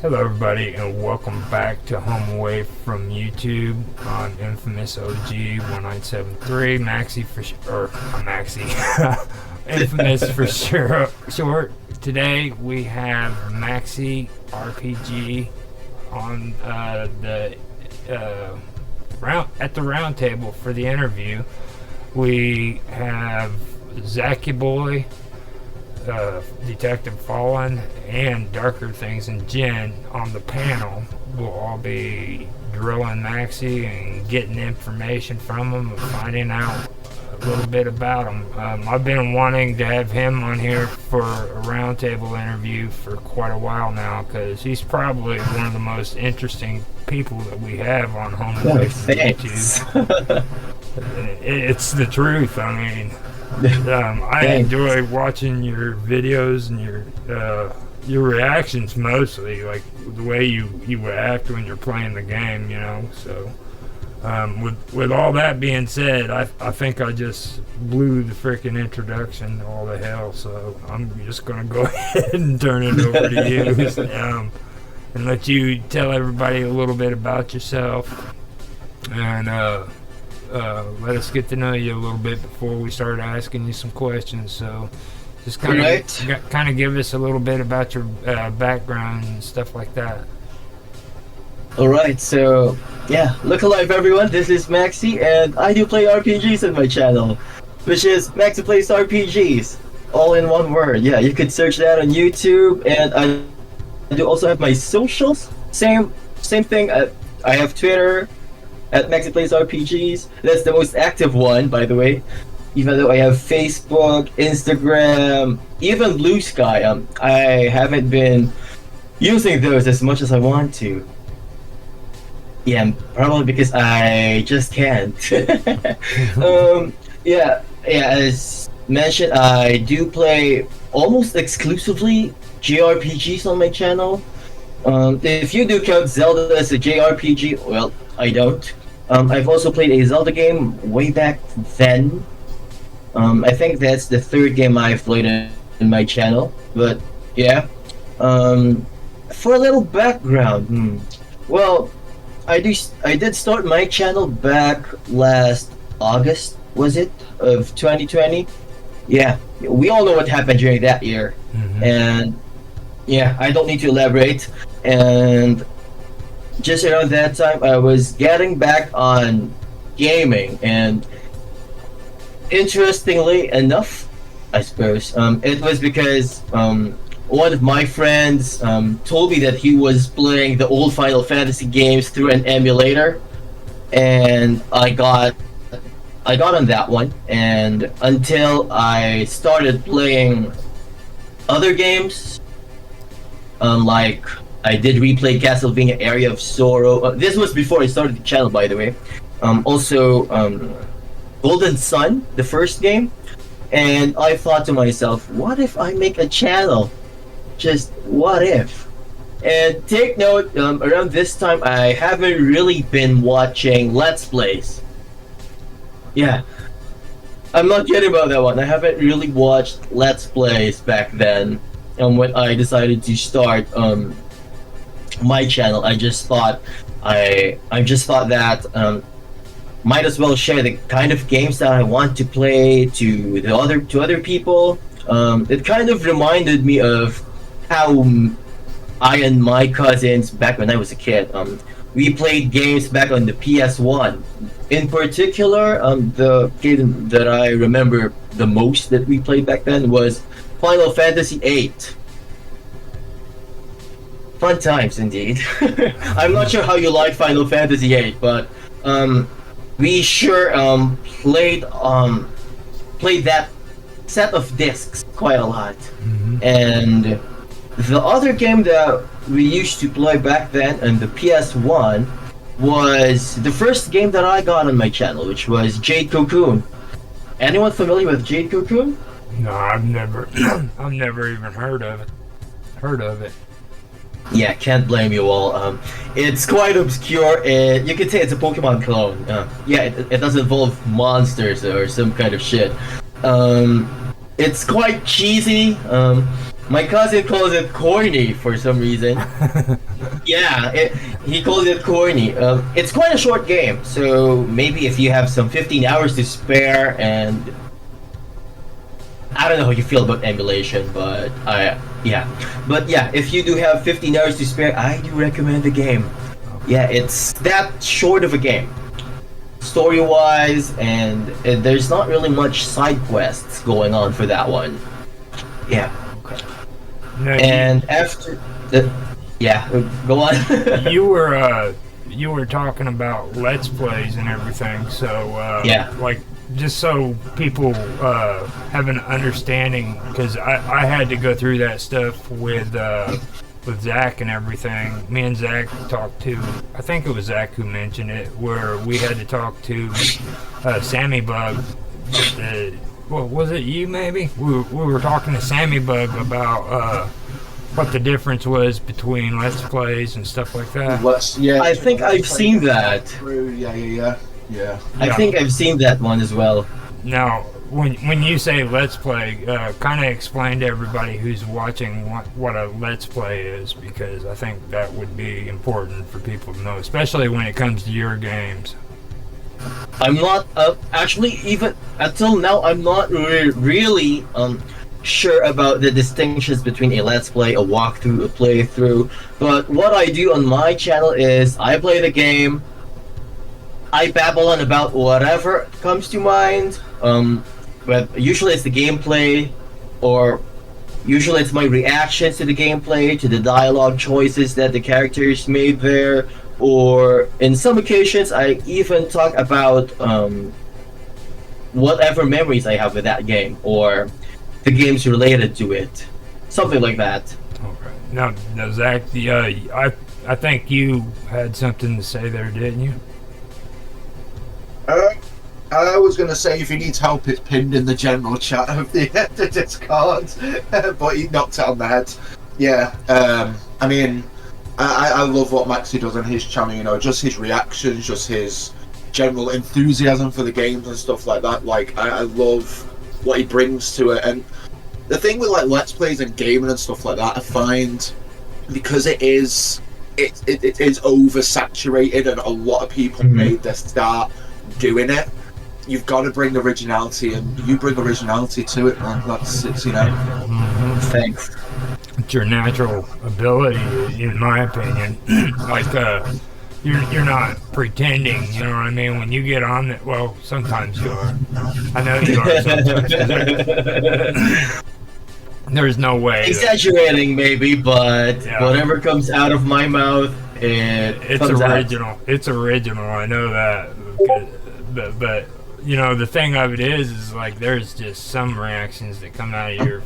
Hello, everybody, and welcome back to Home Away from YouTube on Infamous OG 1973. Maxie for or Maxie, Infamous for sure. Short. Today we have Maxie RPG on the round table for the interview. We have Zachy Boy, Detective Fallen, and Darker Things, and Jen on the panel. We'll all be drilling Maxie and getting information from him and finding out a little bit about him. I've been wanting to have him on here for a roundtable interview for quite a while now, because he's probably one of the most interesting people that we have on Home Away from YouTube. It's the truth. I mean, I enjoy watching your videos and your reactions, mostly like the way you react when you're playing the game, you know. So with all that being said, I think I just blew the freaking introduction to all the hell, so I'm just gonna go ahead and turn it over to you and let you tell everybody a little bit about yourself, and let us get to know you a little bit before we start asking you some questions. So just kind of give us a little bit about your background and stuff like that. Alright, so yeah, look alive everyone, this is Maxie, and I do play RPGs on my channel, which is Maxie Plays RPGs, all in one word. Yeah, you could search that on YouTube, and I do also have my socials, same thing. I have Twitter at Maxie Plays RPGs. That's the most active one, by the way. Even though I have Facebook, Instagram, even Blue Sky. I haven't been using those as much as I want to. Yeah, probably because I just can't. Yeah. As mentioned, I do play almost exclusively JRPGs on my channel. If you do count Zelda as a JRPG, well, I don't. I've also played a Zelda game way back then. I think that's the third game I've played in my channel. But yeah, for a little background, well, I did start my channel back last August, was it, of 2020? Yeah, we all know what happened during that year, and yeah, I don't need to elaborate. And just around that time, I was getting back on gaming, and interestingly enough, I suppose, it was because one of my friends told me that he was playing the old Final Fantasy games through an emulator, and I got on that one, and until I started playing other games, like I did replay Castlevania Area of Sorrow. This was before I started the channel, by the way. Also, Golden Sun, the first game. And I thought to myself, what if I make a channel? Just what if? And take note, around this time, I haven't really been watching Let's Plays. Yeah, I'm not kidding about that one. I haven't really watched Let's Plays back then. When I decided to start my channel, I just thought that might as well share the kind of games that I want to play to other people. It kind of reminded me of how I and my cousins back when I was a kid, we played games back on the PS1. In particular, the game that I remember the most that we played back then was Final Fantasy VIII. Fun times indeed. I'm not sure how you like Final Fantasy VIII, but we sure played that set of discs quite a lot. And the other game that we used to play back then on the PS1 was the first game that I got on my channel, which was Jade Cocoon. Anyone familiar with Jade Cocoon? No, I've never even heard of it. Yeah, can't blame you all. It's quite obscure. You could say it's a Pokemon clone. Yeah, it does involve monsters or some kind of shit. It's quite cheesy. My cousin calls it corny for some reason. Yeah, he calls it corny. It's quite a short game, so maybe if you have some 15 hours to spare, and I don't know how you feel about emulation, but if you do have 15 hours to spare, I do recommend the game. Yeah, it's that short of a game, story-wise, and there's not really much side quests going on for that one. Yeah. Okay. No, and after the, yeah, go on. you were talking about Let's Plays and everything, so yeah, like just so people have an understanding, because I had to go through that stuff with Zach and everything. Me and Zach talked to, I think it was Zach who mentioned it, where we had to talk to Sammy Bug. Well, was it you maybe? We were talking to Sammy Bug about what the difference was between Let's Plays and stuff like that. I think I've seen that. Yeah. I think I've seen that one as well. Now, when you say Let's Play, kind of explain to everybody who's watching what a Let's Play is, because I think that would be important for people to know, especially when it comes to your games. I'm not actually, even until now, I'm not really sure about the distinctions between a Let's Play, a walkthrough, a playthrough. But what I do on my channel is I play the game, I babble on about whatever comes to mind. But usually it's the gameplay, or usually it's my reactions to the gameplay, to the dialogue choices that the characters made there. Or in some occasions, I even talk about whatever memories I have with that game, or the games related to it, something like that. Okay. Now Zach, I think you had something to say there, didn't you? I was going to say, if you need help, it's pinned in the general chat of the Discord, but he knocked it on the head. Yeah, I mean, I love what Maxie does on his channel, you know, just his reactions, just his general enthusiasm for the games and stuff like that. Like, I love what he brings to it. And the thing with, like, Let's Plays and gaming and stuff like that, I find, because it is oversaturated and a lot of people made their start doing it, you've got to bring originality, and you bring originality to it, man. It's you know. Thanks. It's your natural ability, in my opinion. Like, you're not pretending, you know what I mean? When you get on it, well, sometimes you are. I know you are sometimes. There's no way. Exaggerating, maybe, but whatever comes out of my mouth, it's original. Out. It's original. I know that. But you know, the thing of it is like there's just some reactions that come out of your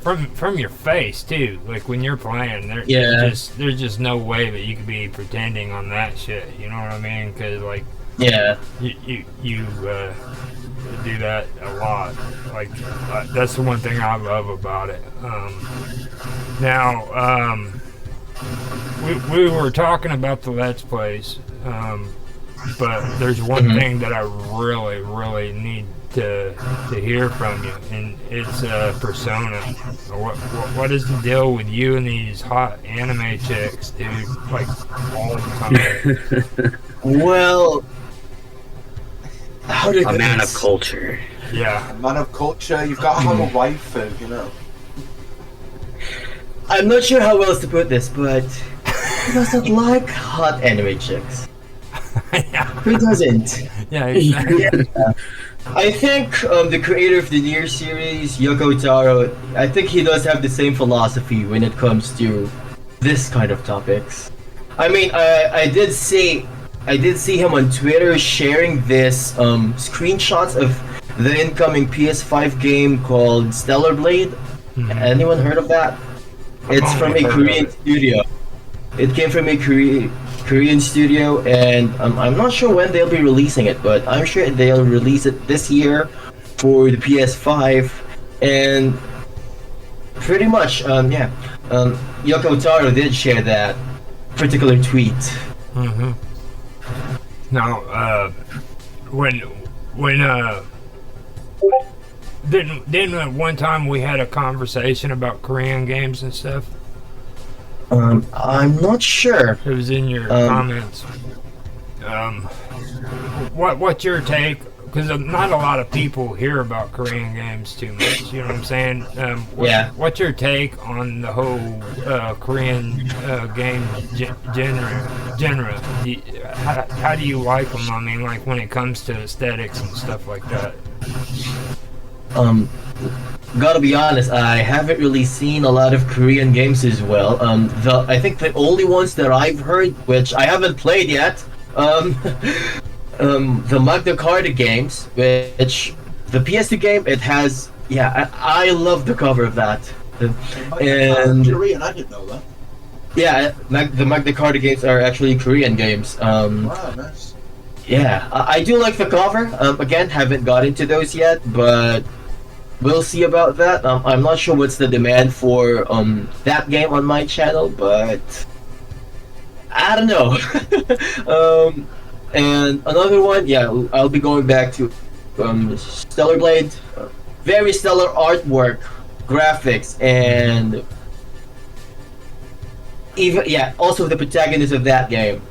from your face too. Like when you're playing, there's just no way that you could be pretending on that shit. You know what I mean? Because like you do that a lot. Like that's the one thing I love about it. Now we were talking about the Let's Plays. But there's one thing that I really, really need to hear from you, and it's Persona. What is the deal with you and these hot anime chicks, dude? Like all the time. Well, a man of culture. Yeah, a man of culture. You've got to have a wife, you know. I'm not sure how else to put this, but who doesn't like hot anime chicks? Who doesn't? Yeah, exactly. I think the creator of the Nier series, Yoko Taro, I think he does have the same philosophy when it comes to this kind of topics. I mean, I did see him on Twitter sharing this screenshots of the incoming PS5 game called Stellar Blade. Anyone heard of that? It's from a Korean studio. It came from a Korean studio, and I'm not sure when they'll be releasing it, but I'm sure they'll release it this year for the PS5. And pretty much, Yoko Taro did share that particular tweet. Now, when Didn't at one time we had a conversation about Korean games and stuff? I'm not sure. It was in your comments. What's your take? Because not a lot of people hear about Korean games too much. You know what I'm saying? What's your take on the whole Korean game genre? How do you like them? I mean, like when it comes to aesthetics and stuff like that. Gotta be honest, I haven't really seen a lot of Korean games as well. I think the only ones that I've heard, which I haven't played yet, the Magna Carta games, which the PS2 game, it has. Yeah, I love the cover of that. And Korean, I didn't know that. Yeah, the Magna Carta games are actually Korean games. Wow, nice. Yeah, I do like the cover. Again, haven't got into those yet, but we'll see about that. I'm not sure what's the demand for that game on my channel, but I don't know. And another one, yeah, I'll be going back to Stellar Blade. Very stellar artwork, graphics, and even also the protagonist of that game.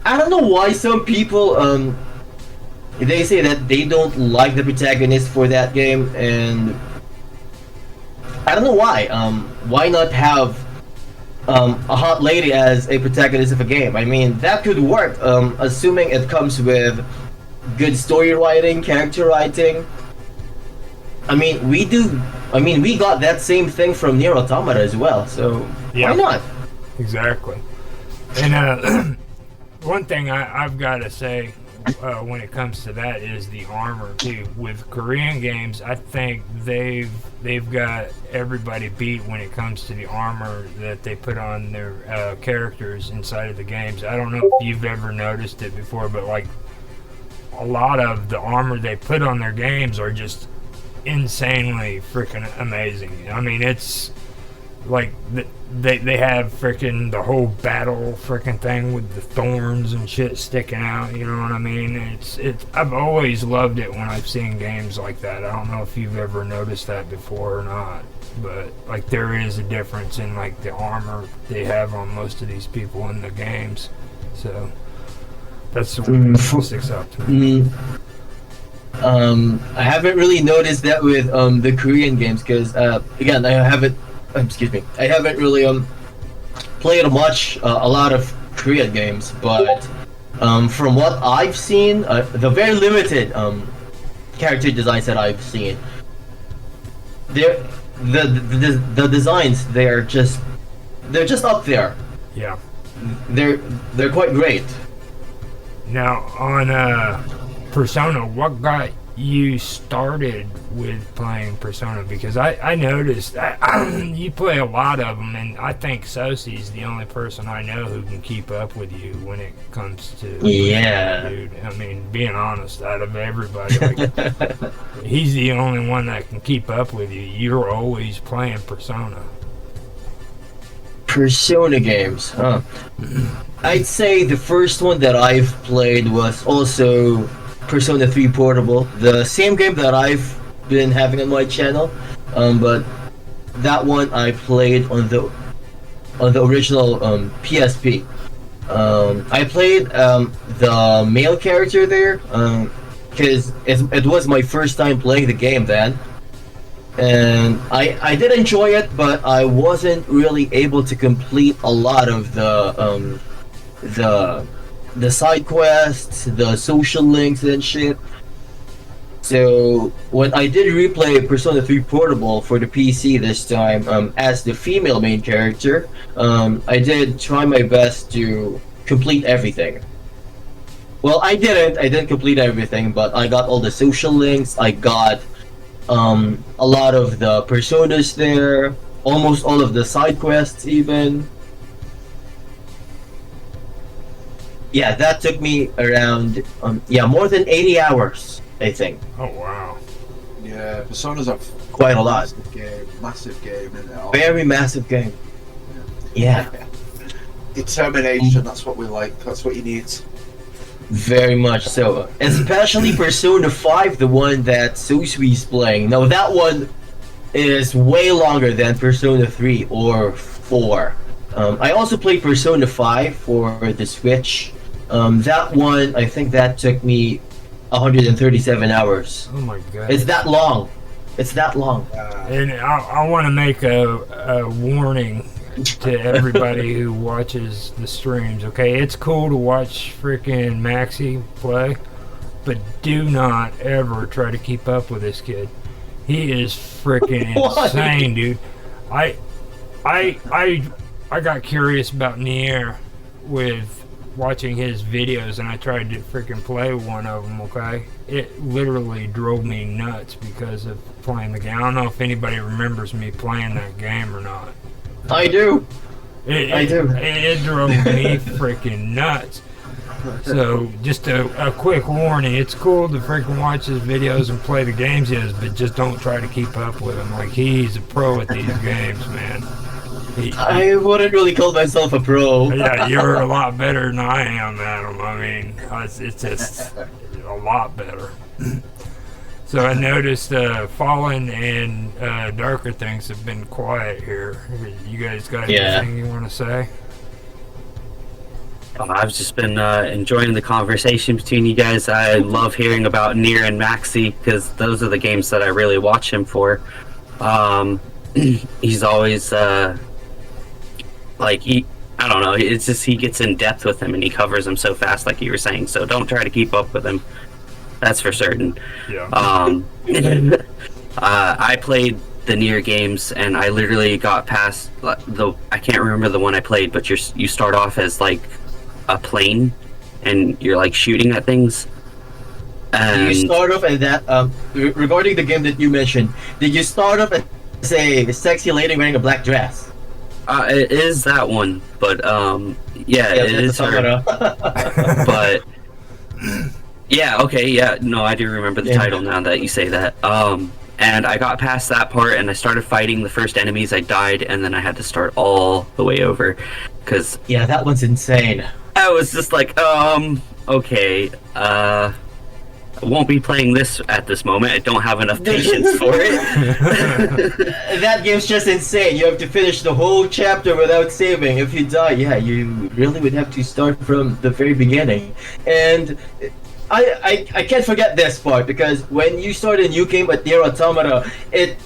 I don't know why some people they say that they don't like the protagonist for that game, and I don't know why. Why not have a hot lady as a protagonist of a game? I mean, that could work, assuming it comes with good story writing, character writing. I mean, we got that same thing from Nier Automata as well, so why not? Exactly. And one thing I've got to say when it comes to that is the armor too. With Korean games, I think they've got everybody beat when it comes to the armor that they put on their characters inside of the games. I don't know if you've ever noticed it before, but like a lot of the armor they put on their games are just insanely freaking amazing. I mean, it's like they have freaking the whole battle freaking thing with the thorns and shit sticking out. You know what I mean? It's I've always loved it when I've seen games like that. I don't know if you've ever noticed that before or not, but like there is a difference in like the armor they have on most of these people in the games. So that's the one that sticks out to me. I haven't really noticed that with the Korean games because again, I haven't really played much a lot of Korean games, but from what I've seen, the very limited character designs that I've seen, the designs they're just up there. Yeah, they're quite great. Now on Persona, what got you started with playing Persona? Because I noticed you play a lot of them, and I think Sosie's the only person I know who can keep up with you when it comes to dude. I mean, being honest, out of everybody, like, he's the only one that can keep up with you. You're always playing Persona. Persona games, huh? I'd say the first one that I've played was also Persona 3 Portable, the same game that I've been having on my channel, but that one I played on the original PSP. I played the male character there because it was my first time playing the game then, and I did enjoy it, but I wasn't really able to complete a lot of the side quests, the social links and shit. So when I did replay Persona 3 Portable for the PC this time, as the female main character, I did try my best to complete everything. Well, I didn't complete everything, but I got all the social links, I got a lot of the personas there, almost all of the side quests even. Yeah, that took me around, more than 80 hours, I think. Oh, wow. Yeah, Persona's a quite a lot. Massive game, isn't it? Very massive game. Yeah. Determination, that's what we like, that's what you need. Very much so. Especially Persona 5, the one that Susui's playing. Now that one is way longer than Persona 3 or 4. I also played Persona 5 for the Switch. That one, I think that took me 137 hours. Oh my god. It's that long. It's that long. And I want to make a warning to everybody who watches the streams, okay? It's cool to watch freaking Maxie play, but do not ever try to keep up with this kid. He is freaking insane, dude. I got curious about Nier with watching his videos, and I tried to freaking play one of them, okay? It literally drove me nuts because of playing the game. I don't know if anybody remembers me playing that game or not. I do. I do. It drove me freaking nuts. So, just a quick warning. It's cool to freaking watch his videos and play the games he does, but just don't try to keep up with him. Like, he's a pro at these games, man. I wouldn't really call myself a pro. Yeah, you're a lot better than I am at them. I mean, it's just a lot better. So I noticed Fallen and Darker Things have been quiet here. You guys got anything you want to say? I've just been enjoying the conversation between you guys. I love hearing about Nier and Maxie because those are the games that I really watch him for. He's always I don't know, it's just he gets in depth with him and he covers them so fast, like you were saying, so don't try to keep up with him. That's for certain. Yeah. I played the Nier games and I literally got past I can't remember the one I played, but you start off as like a plane and you're like shooting at things. And you start off at that, regarding the game that you mentioned, did you start off as a sexy lady wearing a black dress? It is that one, but yeah, it is her. But yeah, okay, yeah, no, I do remember the title now that you say that. And I got past that part and I started fighting the first enemies. I died and then I had to start all the way over because that one's insane. I was just like, okay, I won't be playing this at this moment. I don't have enough patience for it. That game's just insane. You have to finish the whole chapter without saving. If you die, you really would have to start from the very beginning. And I can't forget this part because when you start a new game at Nier Automata, it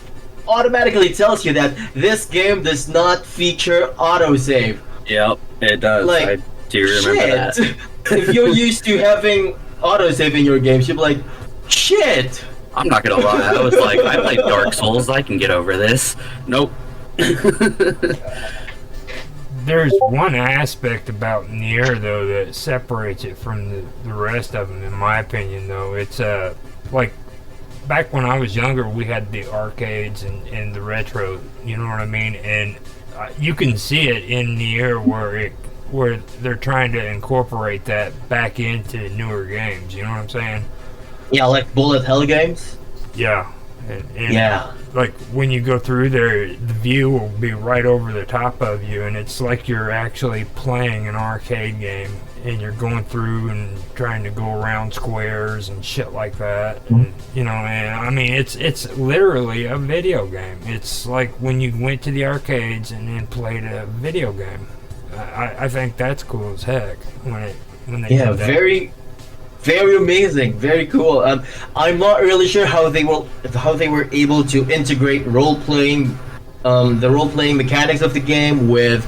automatically tells you that this game does not feature autosave. Yep, it does. Like, I do remember that. If you're used to having autosave in your games, you'll be like, shit! I'm not gonna lie, I was like, I played Dark Souls, I can get over this. Nope. There's one aspect about Nier, though, that separates it from the rest of them, in my opinion, though. It's, like, back when I was younger, we had the arcades and the retro, you know what I mean? And you can see it in Nier where they're trying to incorporate that back into newer games, you know what I'm saying? Yeah, like bullet hell games? Yeah. And like when you go through there, the view will be right over the top of you, and it's like you're actually playing an arcade game, and you're going through and trying to go around squares and shit like that. And, you know, and I mean, it's literally a video game. It's like when you went to the arcades and then played a video game. I think that's cool as heck when they do that. very amazing, very cool. I'm not really sure how they were able to integrate the role playing mechanics of the game with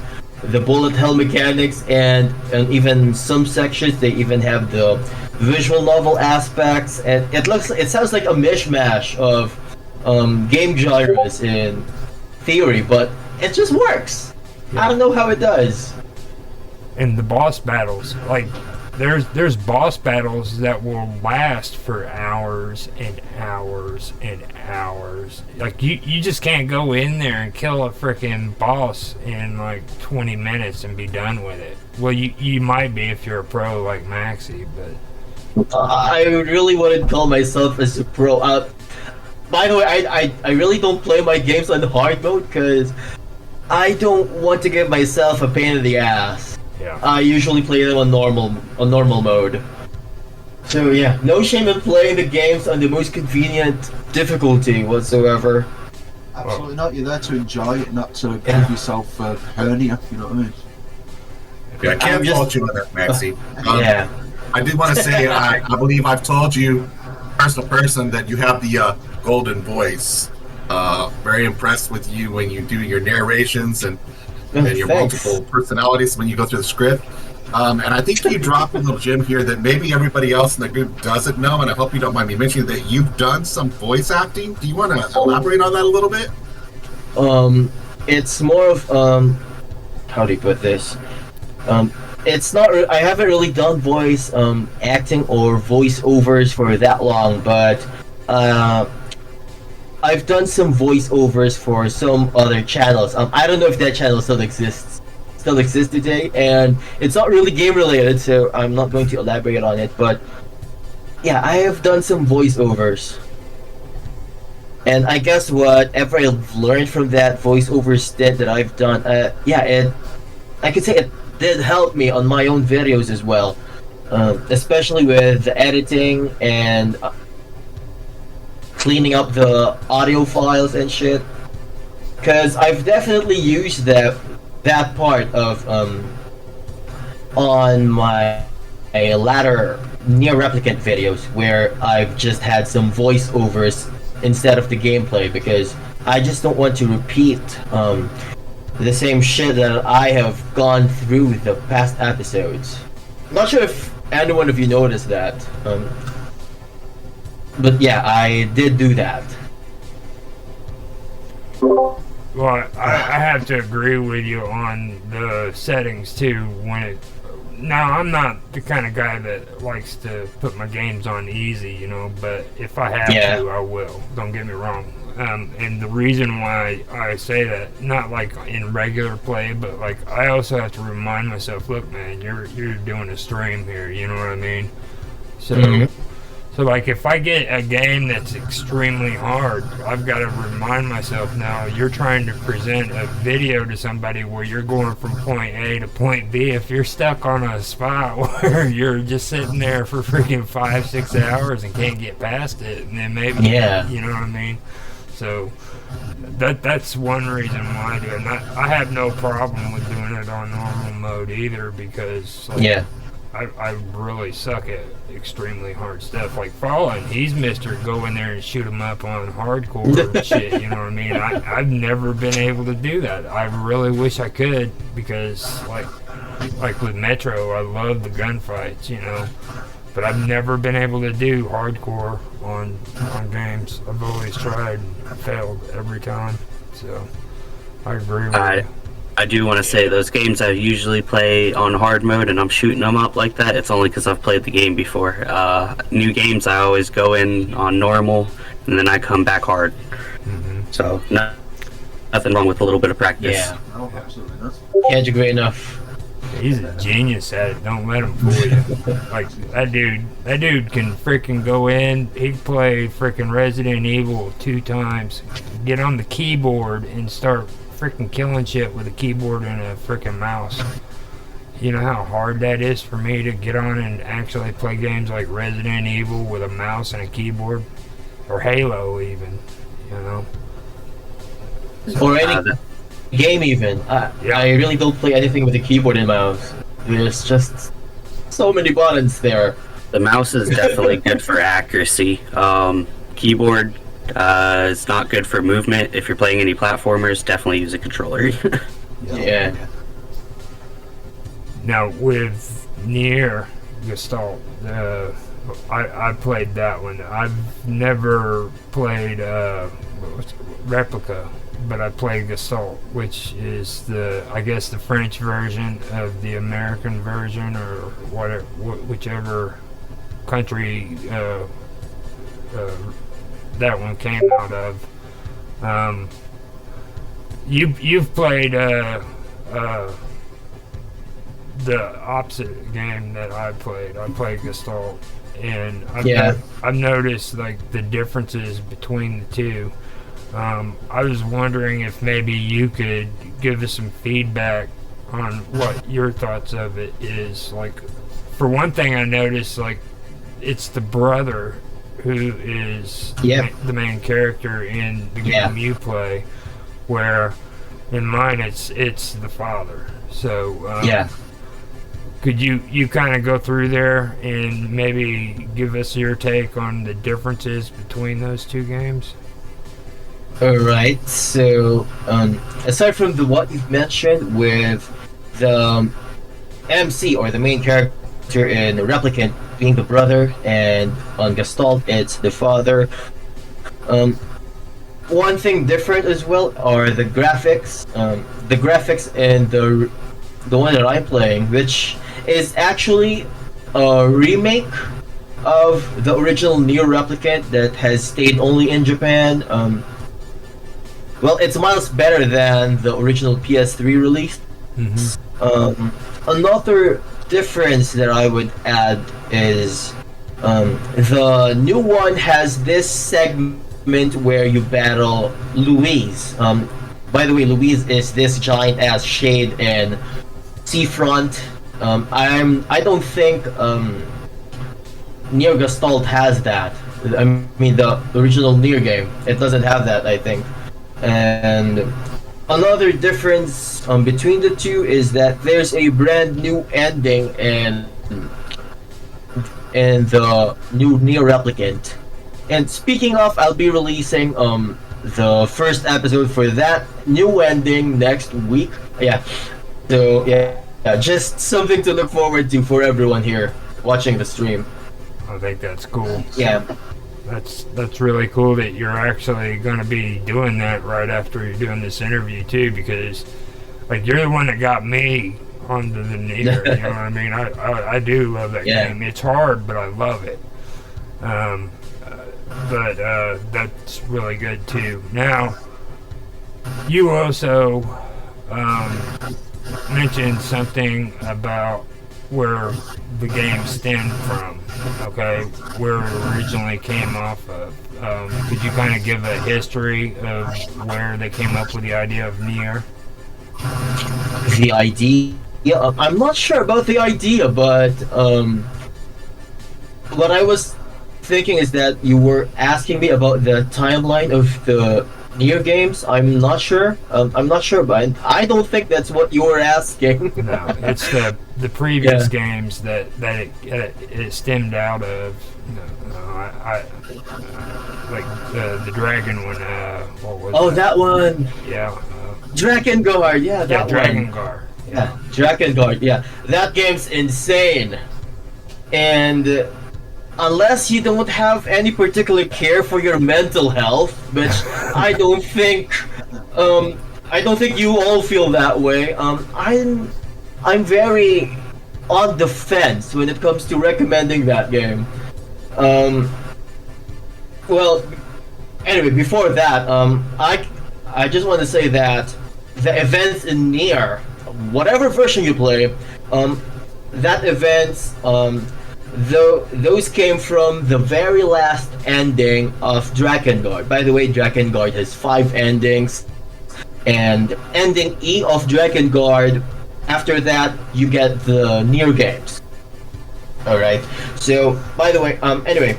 the bullet hell mechanics, and even some sections they even have the visual novel aspects, and it sounds like a mishmash of game genres in theory, but it just works. I don't know how it does. And the boss battles, like there's boss battles that will last for hours and hours and hours. Like you just can't go in there and kill a freaking boss in like 20 minutes and be done with it. Well, you might be if you're a pro like Maxie, but I really wouldn't call myself as a pro. By the way, I really don't play my games on hard mode because I don't want to give myself a pain in the ass. yeah. I usually play them on normal mode. So yeah, no shame in playing the games on the most convenient difficulty whatsoever. Absolutely not. You're there to enjoy it, not to give yourself a hernia. You know what I mean? Yeah, I can't fault you on that, Maxie. Yeah. I did want to say, I believe I've told you, person to person, that you have the golden voice. Very impressed with you when you do your narrations and your multiple personalities when you go through the script. And I think you dropped a little gem here that maybe everybody else in the group doesn't know, and I hope you don't mind me mentioning that you've done some voice acting. Do you want to elaborate on that a little bit? It's more of how do you put this? It's not. I haven't really done voice acting or voiceovers for that long, but I've done some voiceovers for some other channels. I don't know if that channel still exists today, and it's not really game related, so I'm not going to elaborate on it. But yeah, I have done some voiceovers, and I guess whatever I've learned from that voiceover stint that I've done, I could say it did help me on my own videos as well, especially with the editing and cleaning up the audio files and shit. Because I've definitely used that part of on my latter Near Replicant videos, where I've just had some voiceovers instead of the gameplay, because I just don't want to repeat the same shit that I have gone through the past episodes. Not sure if any one of you noticed that, but yeah, I did do that. Well, I have to agree with you on the settings too. Now, I'm not the kind of guy that likes to put my games on easy, you know, but if I have to, I will. Don't get me wrong. And the reason why I say that, not like in regular play, but like I also have to remind myself, look, man, you're doing a stream here, you know what I mean? So, So like if I get a game that's extremely hard, I've got to remind myself, now you're trying to present a video to somebody where you're going from point A to point B. If you're stuck on a spot where you're just sitting there for freaking 5-6 hours and can't get past it, and then maybe, you know what I mean? So that's one reason why I do it. And I have no problem with doing it on normal mode either, because like, I really suck at extremely hard stuff. Like Fallen, he's Mr. Go in there and shoot him up on hardcore shit, you know what I mean? I've never been able to do that. I really wish I could, because like with Metro, I love the gunfights, you know. But I've never been able to do hardcore on games. I've always tried and failed every time. So I agree with you. I do want to say, those games I usually play on hard mode and I'm shooting them up like that, it's only because I've played the game before. New games, I always go in on normal and then I come back hard. So nothing wrong with a little bit of practice. Yeah. No, absolutely not. Can't agree enough. He's a genius at it. Don't let him fool you. Like that dude can freaking go in. He play freaking Resident Evil 2 times. Get on the keyboard and start freaking killing shit with a keyboard and a freaking mouse. You know how hard that is for me to get on and actually play games like Resident Evil with a mouse and a keyboard, or Halo even. You know. Or any game even. I really don't play anything with a keyboard and mouse. There's just so many buttons there. The mouse is definitely good for accuracy. Keyboard is not good for movement. If you're playing any platformers, definitely use a controller. Yeah. Now with Nier Gestalt, I played that one. I've never played Replica, but I played Gestalt, which is I guess the French version of the American version, or whatever, whichever country that one came out of. You've played the opposite game that I played. I played Gestalt, and I've noticed like the differences between the two. I was wondering if maybe you could give us some feedback on what your thoughts of it is. Like, for one thing, I noticed like it's the brother who is the main character in the game you play, where in mine it's the father. So could you kind of go through there and maybe give us your take on the differences between those two games? All right. So aside from what you've mentioned with the MC or the main character in Replicant being the brother, and on Gestalt it's the father. One thing different as well are the graphics. The graphics in the one that I'm playing, which is actually a remake of the original Neo Replicant that has stayed only in Japan. Well, it's miles better than the original PS3 release. Another difference that I would add is the new one has this segment where you battle Louise. By the way, Louise is this giant ass shade in Seafront. I don't think Neo Gestalt has that. I mean, the original Neo game, it doesn't have that, I think. And another difference between the two is that there's a brand new ending in the new Neo Replicant. And speaking of, I'll be releasing the first episode for that new ending next week. So just something to look forward to for everyone here watching the stream. I think that's cool. Yeah. That's really cool that you're actually going to be doing that right after you're doing this interview too, because like you're the one that got me onto the Nier. You know what I mean? I do love that game. It's hard, but I love it. But that's really good too. Now, you also mentioned something about where the game stemmed from, okay, where it originally came off of. Could you kind of give a history of where they came up with the idea of Nier? The idea? I'm not sure about the idea, but what I was thinking is that you were asking me about the timeline of the Nier games. I'm not sure, but I don't think that's what you were asking. No, it's the previous games that it stemmed out of. Like the dragon one. What was that? That one. Yeah. Drakengard. Yeah, that Drakengard. one. Yeah, Drakengard. Yeah, that game's insane. And unless you don't have any particular care for your mental health, which I don't think you all feel that way. I'm very on the fence when it comes to recommending that game. Well, anyway, before that, I just want to say that the events in Nier, whatever version you play, that events, those came from the very last ending of Drakengard. By the way, Drakengard has 5 endings, and ending E of Drakengard, after that you get the Nier games. Alright, so by the way, anyway,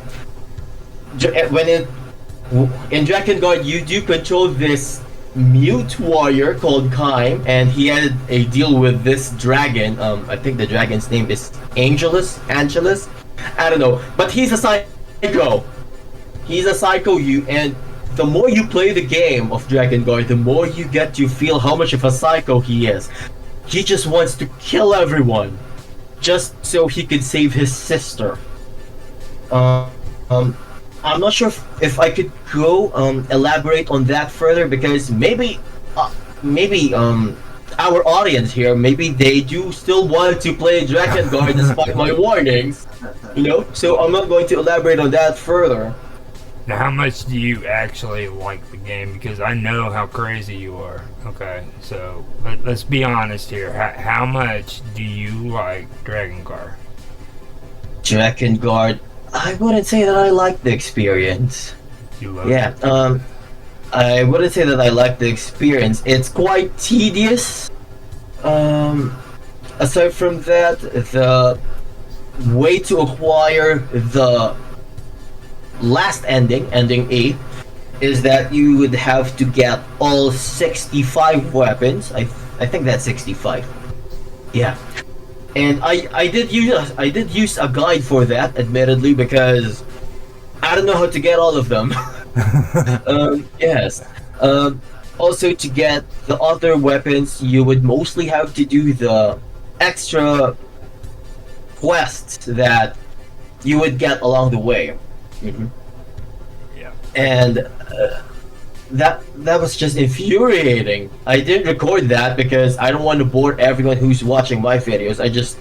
in Drakengard you do control this mute warrior called Kaim, and he had a deal with this dragon. I think the dragon's name is Angelus. I don't know, but he's a psycho. And the more you play the game of Drakengard, the more you get to feel how much of a psycho he is. He just wants to kill everyone, just so he could save his sister. I'm not sure if I could go elaborate on that further, because maybe our audience here, maybe they do still want to play Drakengard despite my warnings, so I'm not going to elaborate on that further. Now, how much do you actually like the game? Because I know how crazy you are. Okay, so let's be honest here. How much do you like Drakengard? Drakengard, I wouldn't say that I like the experience. You love it? I wouldn't say that I like the experience. It's quite tedious. Aside from that, way to acquire the last ending, ending E, is that you would have to get all 65 weapons. I think that's 65. Yeah. And I did use a guide for that, admittedly, because I don't know how to get all of them. Yes. Also, to get the other weapons, you would mostly have to do the extra quests that you would get along the way. Mm-hmm. Yeah. And that was just infuriating. I didn't record that because I don't want to bore everyone who's watching my videos. I just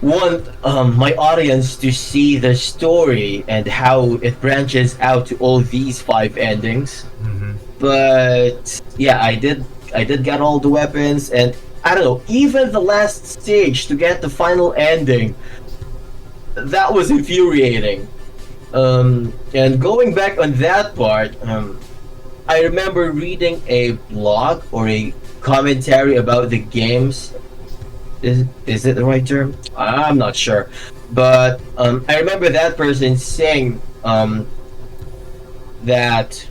want my audience to see the story and how it branches out to all these 5 endings. Mm-hmm. But yeah, I did get all the weapons, and I don't know, even the last stage to get the final ending, that was infuriating. And going back on that part, I remember reading a blog or a commentary about the games. Is it the right term? I'm not sure. But I remember that person saying that...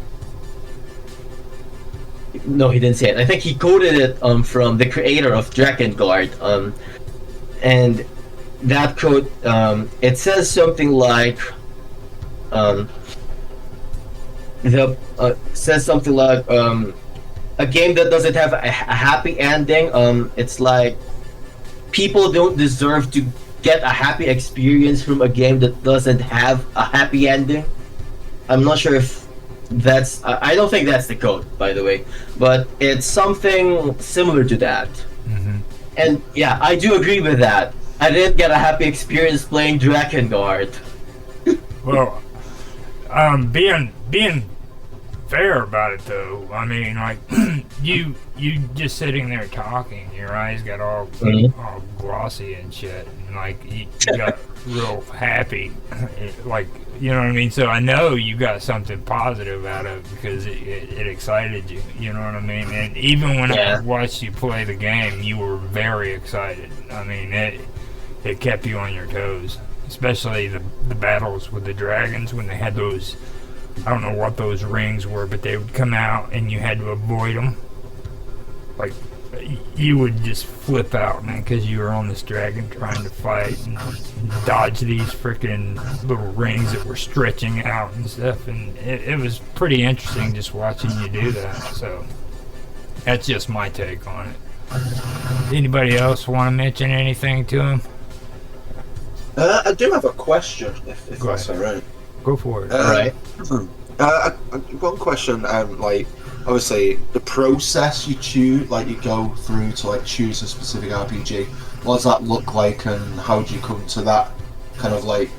No, he didn't say it. I think he quoted it from the creator of Drakengard. And that quote, it says something like... says something like a game that doesn't have a happy ending, it's like people don't deserve to get a happy experience from a game that doesn't have a happy ending. I'm not sure if that's I don't think that's the quote, by the way, but it's something similar to that. Mm-hmm. And yeah, I do agree with that. I didn't get a happy experience playing Drakengard. Well, being fair about it though, I mean, like you just sitting there talking, your eyes got all glossy and shit, and like you got real happy, like, you know what I mean. So I know you got something positive out of it because it excited you. You know what I mean? And even when I watched you play the game, you were very excited. I mean, it kept you on your toes, especially the battles with the dragons when they had those. I don't know what those rings were, but they would come out and you had to avoid them. Like, you would just flip out, man, because you were on this dragon trying to fight and dodge these freaking little rings that were stretching out and stuff. And it was pretty interesting just watching you do that. So that's just my take on it. Anybody else want to mention anything to him? I do have a question, if that's all right. Go for it. All right. One question, like, obviously, the process you choose, like, you go through to, like, choose a specific RPG, what does that look like, and how do you come to that kind of, like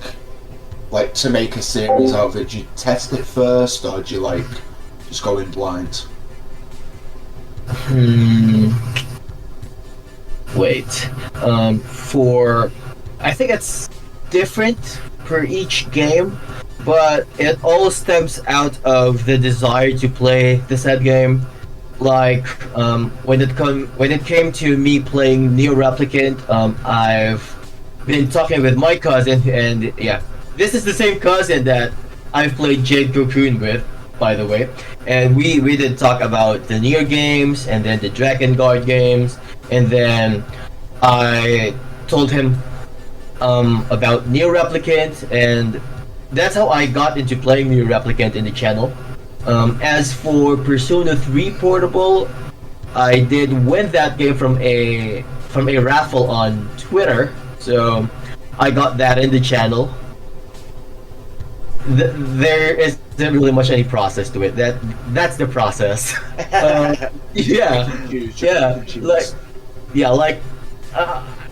to make a series out of it? Do you test it first, or do you, like, just go in blind? Wait. I think it's different for each game, but it all stems out of the desire to play the said game. Like, when it came to me playing Neo Replicant, I've been talking with my cousin, and yeah, this is the same cousin that I've played Jade Cocoon with, by the way. And we did talk about the Nier games, and then the Drakengard games, and then I told him about Neo Replicant, and that's how I got into playing Neo Replicant in the channel. As for Persona 3 Portable, I did win that game from a raffle on Twitter, so I got that in the channel. There isn't really much any process to it. That's the process.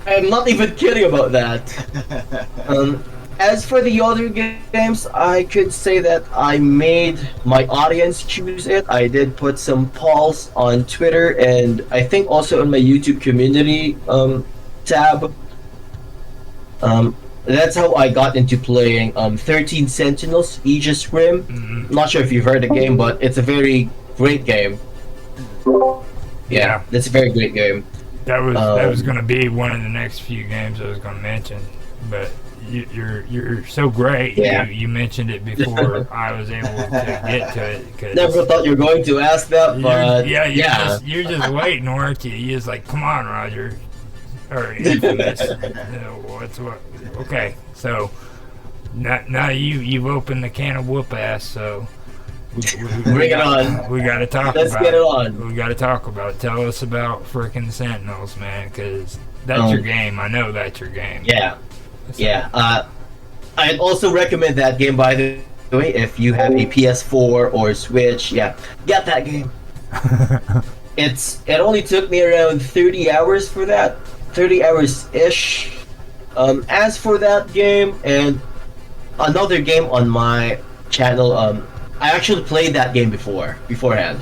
I'm not even kidding about that. As for the other games, I could say that I made my audience choose it. I did put some polls on Twitter, and I think also on my YouTube community tab. That's how I got into playing 13 Sentinels Aegis Rim. Mm-hmm. Not sure if you've heard the game, but it's a very great game. Yeah, that's a very great game. That was going to be one of the next few games I was going to mention. but you're so great. Yeah. You mentioned it before I was able to get to it. 'Cause Never thought you were going to ask that, but you're just waiting, weren't you? You're just like, come on, Roger. Or Infamous. Okay, so now you've opened the can of whoop ass, so bring it on. We got to talk Let's about get it on. We got to talk about it. Tell us about freaking Sentinels, man, because that's your game. I know that's your game. Yeah. I'd also recommend that game, by the way, if you have a PS4 or Switch. Yeah, get that game. It only took me around 30 hours for that. 30 hours ish. As for that game and another game on my channel, I actually played that game beforehand.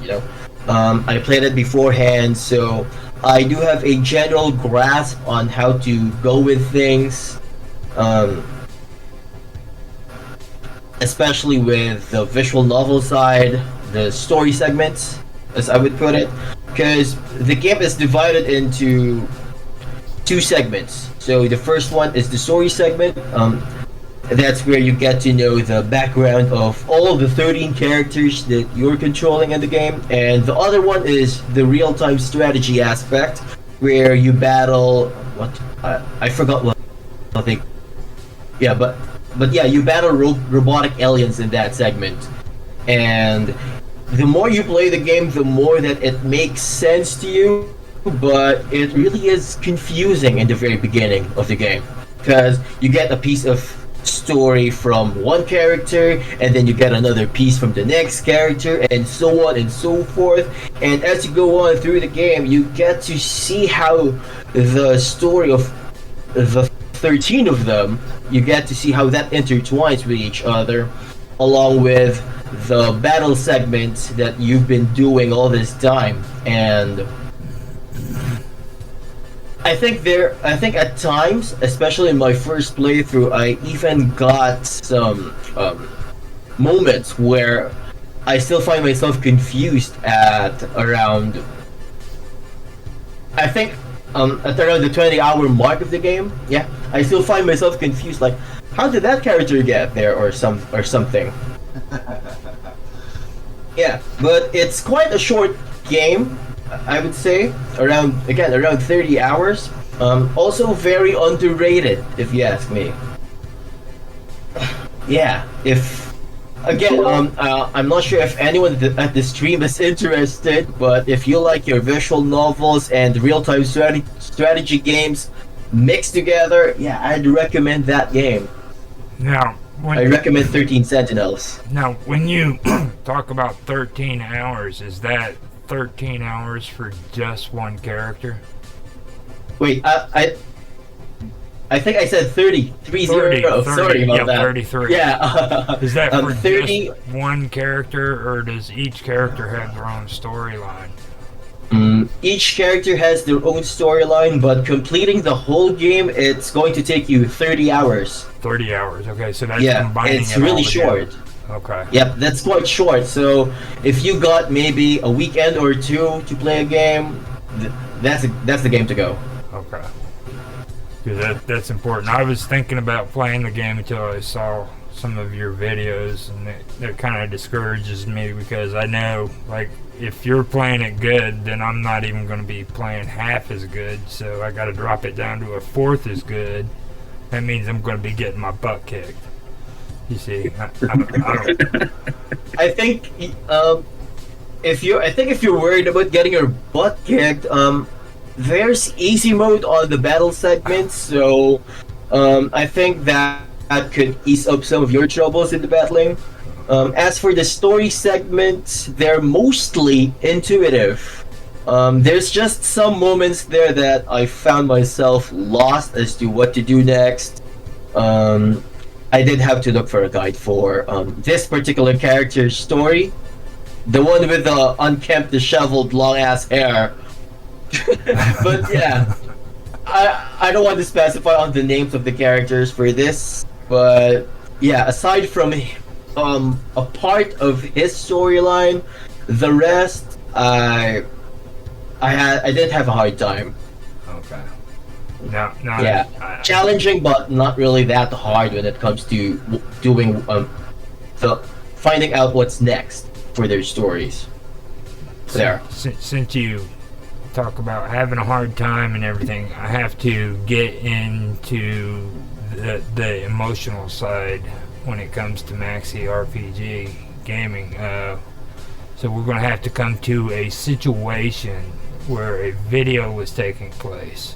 I played it beforehand, so I do have a general grasp on how to go with things. Especially with the visual novel side, the story segments, as I would put it, because the game is divided into 2 segments. So the first one is the story segment. That's where you get to know the background of all of the 13 characters that you're controlling in the game, and the other one is the real-time strategy aspect, where you battle I forgot what they. Yeah, but you battle robotic aliens in that segment, and the more you play the game, the more that it makes sense to you, but it really is confusing in the very beginning of the game, because you get a piece of story from one character, and then you get another piece from the next character, and so on and so forth, and as you go on through the game, you get to see how the story of the 13 of them, you get to see how that intertwines with each other, along with the battle segments that you've been doing all this time. And I think at times, especially in my first playthrough, I even got some moments where I still find myself confused at around, I think, at around the 20-hour mark of the game. Yeah, I still find myself confused, like, how did that character get there, or something. Yeah, but it's quite a short game, I would say, around 30 hours. Also very underrated, if you ask me. Yeah, I'm not sure if anyone at the stream is interested, but if you like your visual novels and real-time strategy games mixed together, yeah, I'd recommend that game. Now, I recommend 13 Sentinels. Now, when you talk about 13 hours, is that 13 hours for just one character? Wait, I think I said 30. 30. Sorry about that. 33. Yeah. Is that for 30? just one character, or does each character have their own storyline? Each character has their own storyline, but completing the whole game, it's going to take you 30 hours. 30 hours, okay, so that's combining it's really short. Okay. Yep, that's quite short. So if you got maybe a weekend or 2 to play a game, that's the game to go. Okay. Because that's important. I was thinking about playing the game until I saw some of your videos, and that kind of discourages me, because I know, like, if you're playing it good, then I'm not even going to be playing half as good, so I got to drop it down to a fourth as good. That means I'm going to be getting my butt kicked. You see, I don't. I think if you're worried about getting your butt kicked, there's easy mode on the battle segments, so I think that could ease up some of your troubles in the battling. As for the story segments, they're mostly intuitive. There's just some moments there that I found myself lost as to what to do next. I did have to look for a guide for this particular character's story. The one with the unkempt, disheveled, long-ass hair. But yeah, I don't want to specify on the names of the characters for this, but yeah, aside from a part of his storyline, the rest I did have a hard time. Okay. No, Yeah, challenging, but not really that hard when it comes to doing the finding out what's next for their stories. There. Since you talk about having a hard time and everything, I have to get into the emotional side when it comes to Maxie RPG gaming. So we're going to have to come to a situation where a video was taking place,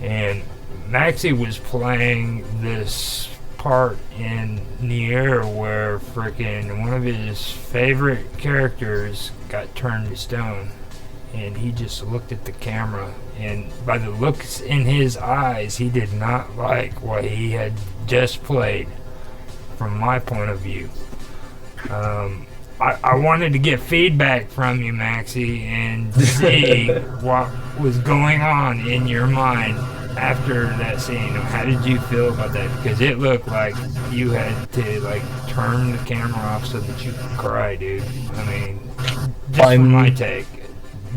and Maxie was playing this part in Nier where frickin' one of his favorite characters got turned to stone, and he just looked at the camera, and by the looks in his eyes, he did not like what he had just played from my point of view. I wanted to get feedback from you, Maxie, and see what was going on in your mind after that scene. How did you feel about that? Because it looked like you had to like turn the camera off so that you could cry, dude. I mean, just from my take,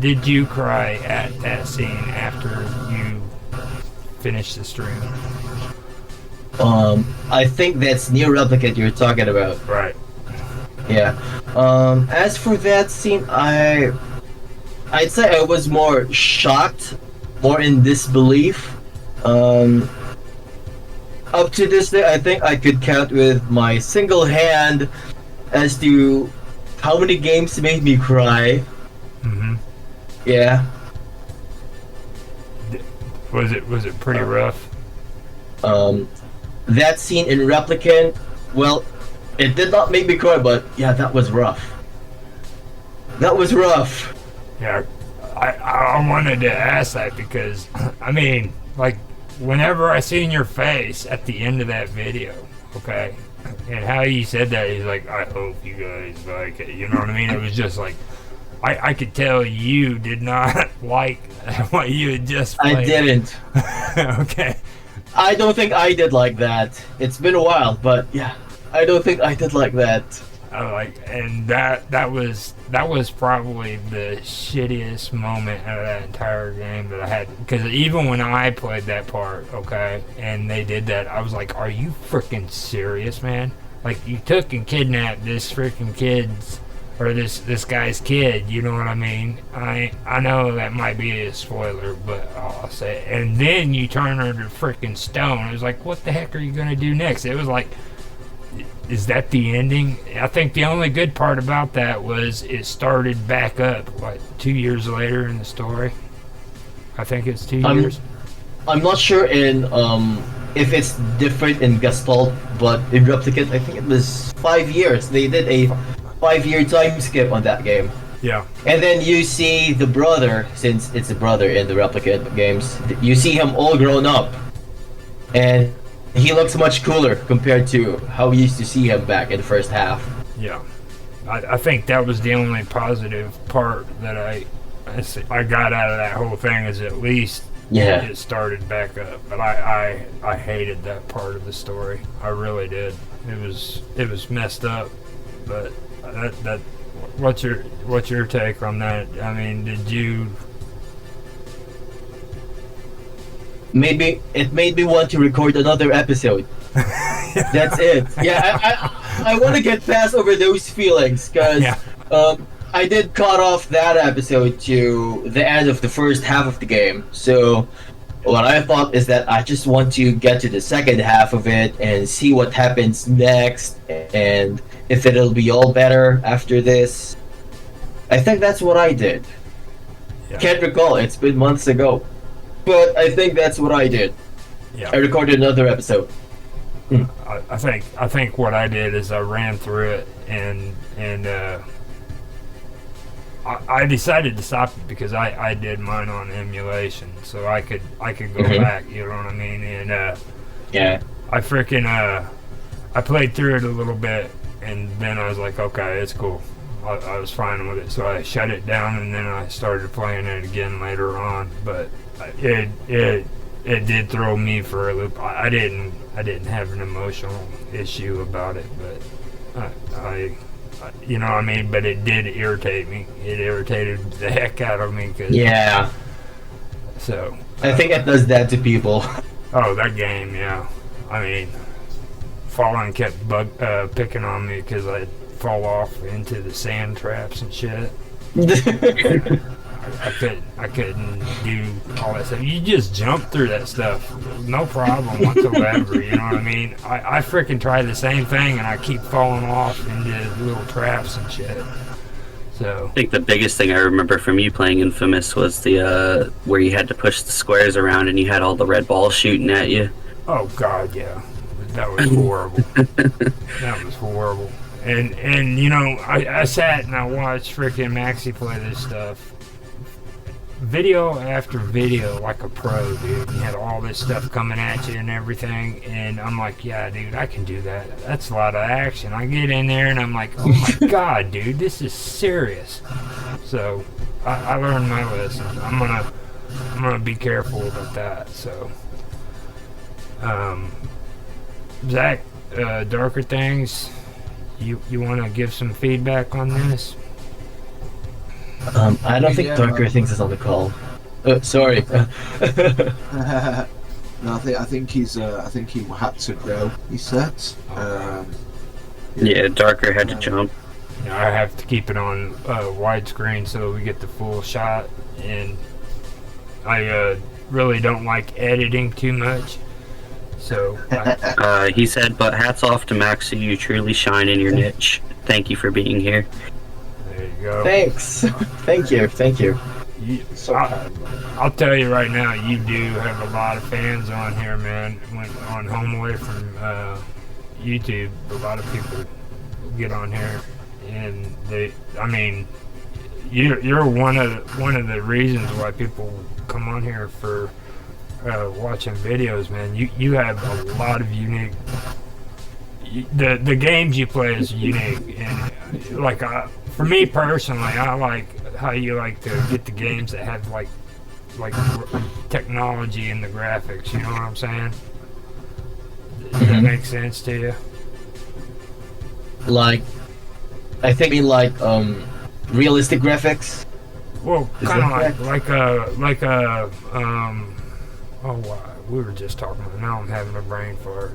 did you cry at that scene after you finished the stream? I think that's Nier Replicant you're talking about. Right. Yeah. As for that scene, I'd say I was more shocked, more in disbelief. Up to this day, I think I could count with my single hand as to how many games made me cry. Mm-hmm. Yeah. Was it pretty rough? That scene in Replicant, well, it did not make me cry, but yeah, that was rough. That was rough. Yeah, I wanted to ask that because, I mean, like, whenever I seen your face at the end of that video, okay, and how you said that, he's like, I hope you guys like it, you know what I mean? It was just like, I could tell you did not like what you had just played. I didn't. Okay. I don't think I did like that. It's been a while, but yeah, I don't think I did like that. And that was probably the shittiest moment out of that entire game that I had, because even when I played that part, okay, and they did that, I was like, are you freaking serious, man? Like, you took and kidnapped this freaking kid's, or this guy's kid, you know what I mean? I know that might be a spoiler, but I'll say it. And then you turn her to freaking stone. It was like, what the heck are you gonna do next? It was like, is that the ending? I think the only good part about that was it started back up, 2 years later in the story? I think it's 2 years. I'm not sure in if it's different in Gestalt, but in Replicant, I think it was 5 years. They did a 5-year time skip on that game. Yeah. And then you see the brother, since it's a brother in the Replicant games, you see him all grown up. And he looks much cooler compared to how we used to see him back in the first half. Yeah. I think that was the only positive part that I got out of that whole thing, is at least it started back up. But I hated that part of the story. I really did. It was messed up. But that what's your take on that? I mean, did you? Maybe it made me want to record another episode. That's it. Yeah, I want to get past over those feelings, because I did cut off that episode to the end of the first half of the game. So what I thought is that I just want to get to the second half of it and see what happens next, and if it'll be all better after this. I think that's what I did. Yeah. Can't recall. It's been months ago. But I think that's what I did. Yeah. I recorded another episode. I think what I did is I ran through it, and I decided to stop it because I did mine on emulation, so I could go back. You know what I mean? And I freaking I played through it a little bit, and then I was like, okay, it's cool. I was fine with it, so I shut it down, and then I started playing it again later on. But it did throw me for a loop. I didn't have an emotional issue about it, but I you know what I mean. But it did irritate me. It irritated the heck out of me, cause So I think it does that to people. oh, that game, yeah. I mean, Fallen kept picking on me because I'd fall off into the sand traps and shit. I couldn't do all that stuff. You just jump through that stuff, no problem whatsoever. You know what I mean? I freaking try the same thing, and I keep falling off into little traps and shit. So I think the biggest thing I remember from you playing Infamous was the where you had to push the squares around and you had all the red balls shooting at you. oh god, yeah, that was horrible. That was horrible. And you know, I sat and I watched freaking Maxie play this stuff. Video after video like a pro, dude. You had all this stuff coming at you and everything, and I'm like, yeah, dude, I can do that. That's a lot of action. I get in there and I'm like, oh my god, dude, this is serious. So I learned my lesson. I'm gonna be careful about that. So Zach, Darker Things, you want to give some feedback on this? I don't think Darker Things is on the call. Sorry. No, I think he had to go. He said. Yeah, Darker had to jump. You know, I have to keep it on widescreen so we get the full shot, and I really don't like editing too much. So He said, but hats off to Maxie, you truly shine in your niche. Thank you for being here. there you go. Thanks. Thank you. I'll tell you right now, you do have a lot of fans on here, man. When on home away from YouTube, a lot of people get on here, and you're one of the reasons why people come on here for watching videos, man. You have a lot of unique. The games you play is unique, and like for me personally, I like how you like to get the games that have like technology in the graphics. You know what I'm saying? Does that make sense to you? Like, I think you like realistic graphics. Well, Is kind that of like a oh wow, we were just talking about. Now I'm having a brain fart.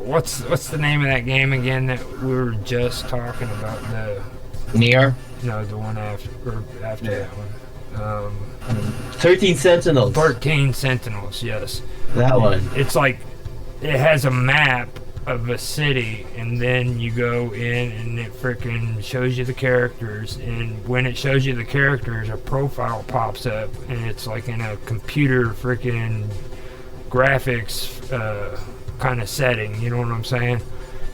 What's the name of that game again that we were just talking about? Near No, the one after that one. 13 Sentinels. 13 Sentinels, yes. That one. It's like it has a map of a city, and then you go in and it freaking shows you the characters, and when it shows you the characters, a profile pops up, and it's like in a computer freaking graphics kind of setting, you know what I'm saying?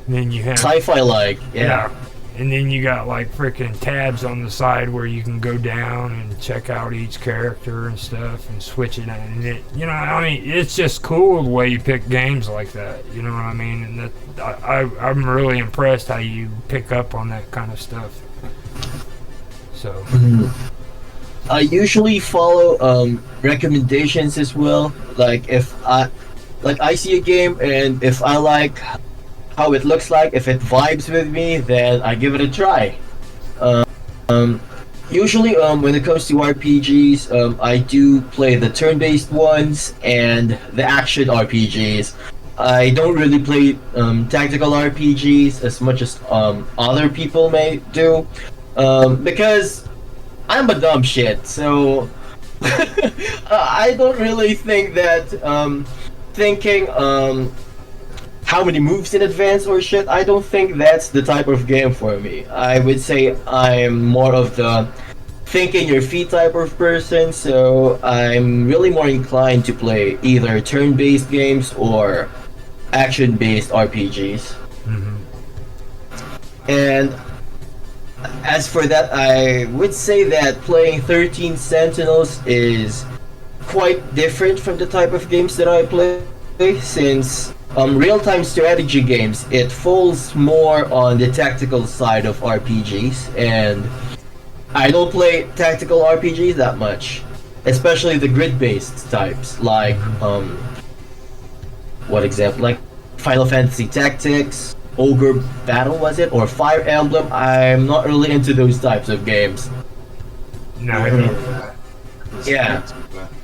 And then you have Sci-fi like, yeah. And then you got like freaking tabs on the side where you can go down and check out each character and stuff and switch it. And it, you know, I mean, it's just cool the way you pick games like that. You know what I mean? And that I'm really impressed how you pick up on that kind of stuff. So I usually follow recommendations as well. Like if I see a game and if I like how it looks like, if it vibes with me, then I give it a try. Usually when it comes to RPGs, I do play the turn-based ones and the action RPGs. I don't really play tactical RPGs as much as other people may do, because I'm a dumb shit, so I don't really think that thinking how many moves in advance or shit, I don't think that's the type of game for me. I would say I'm more of the think in your feet type of person, so I'm really more inclined to play either turn-based games or action-based RPGs. And as for that, I would say that playing 13 Sentinels is quite different from the type of games that I play, since real-time strategy games, it falls more on the tactical side of RPGs, and I don't play tactical RPGs that much, especially the grid-based types, like what example, like Final Fantasy Tactics, Ogre Battle, was it, or Fire Emblem. I'm not really into those types of games. no, Yeah.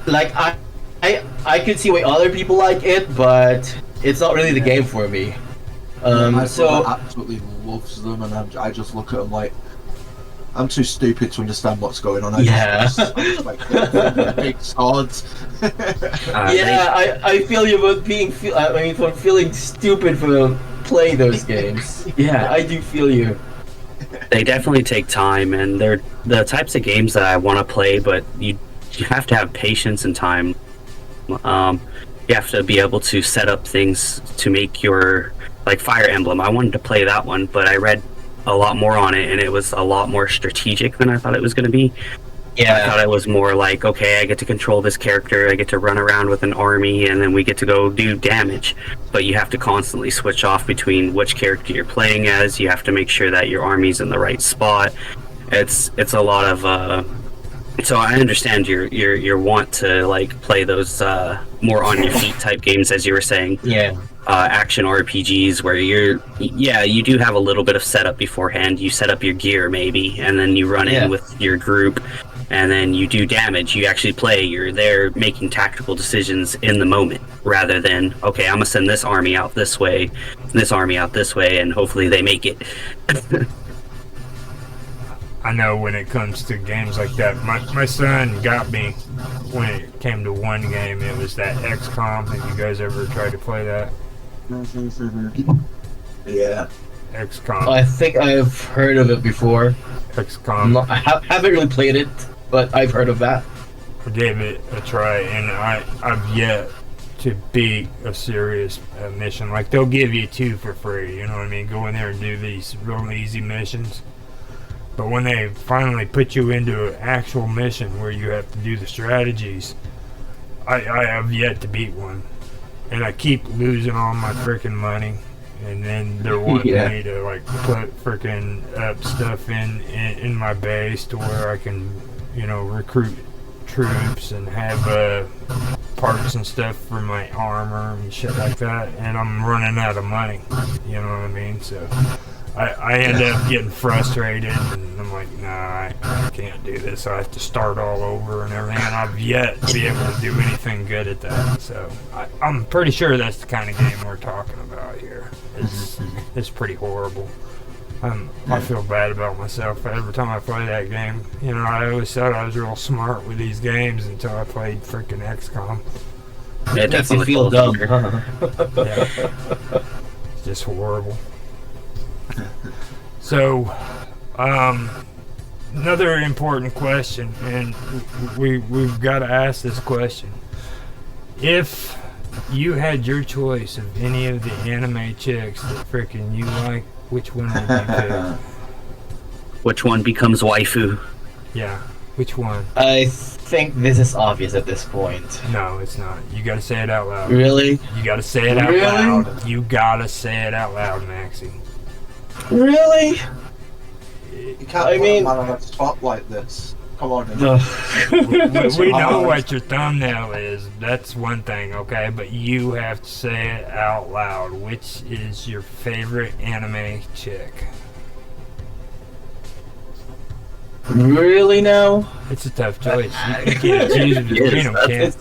Like I could see why other people like it, but it's not really the game for me. My So brother absolutely loves them, and I just look at them like I'm too stupid to understand what's going on. I just like big swords. I feel you about for feeling stupid for playing those games. Yeah, I do feel you. They definitely take time, and they're the types of games that I want to play, but you have to have patience and time. You have to be able to set up things to make your, like Fire Emblem. I wanted to play that one, but I read a lot more on it, and it was a lot more strategic than I thought it was going to be. Yeah. I thought it was more like, okay, I get to control this character, I get to run around with an army, and then we get to go do damage. But you have to constantly switch off between which character you're playing as. You have to make sure that your army's in the right spot. It's a lot of so I understand your want to like play those more on your feet type games, as you were saying. Yeah. Action RPGs where you do have a little bit of setup beforehand. You set up your gear maybe, and then you run in with your group, and then you do damage. You actually play. You're there making tactical decisions in the moment, rather than, okay, I'm gonna send this army out this way, this army out this way, and hopefully they make it. I know when it comes to games like that, my son got me when it came to one game. It was that XCOM. Have you guys ever tried to play that? Yeah. XCOM. I think I've heard of it before. XCOM. I haven't really played it, but I've heard of that. I gave it a try, and I've yet to beat a serious mission. Like, they'll give you 2 for free, you know what I mean? Go in there and do these real easy missions. But when they finally put you into an actual mission where you have to do the strategies, I have yet to beat one. And I keep losing all my freaking money. And then they're wanting me to like put freaking up stuff in my base to where I can, recruit troops and have parts and stuff for my armor and shit like that. And I'm running out of money. You know what I mean? So I end up getting frustrated, and I'm like, nah, I can't do this. I have to start all over and everything, and I've yet to be able to do anything good at that. So I'm pretty sure that's the kind of game we're talking about here. It's pretty horrible. I feel bad about myself every time I play that game. I always thought I was real smart with these games until I played freaking XCOM. It makes you feel dumb, huh? Yeah. It's just horrible. So, another important question, and we've got to ask this question. If you had your choice of any of the anime chicks that frickin' you like, which one would you pick? Which one becomes waifu? Yeah, which one? I think this is obvious at this point. No, it's not. You gotta say it out loud. Really? You gotta say it out loud. You gotta say it out loud, Maxie. Really? You can't put a man on a spot like this. Come on. We know what your thumbnail is. That's one thing, okay? But you have to say it out loud. Which is your favorite anime chick? Really now? It's a tough choice. You can't choose between them, can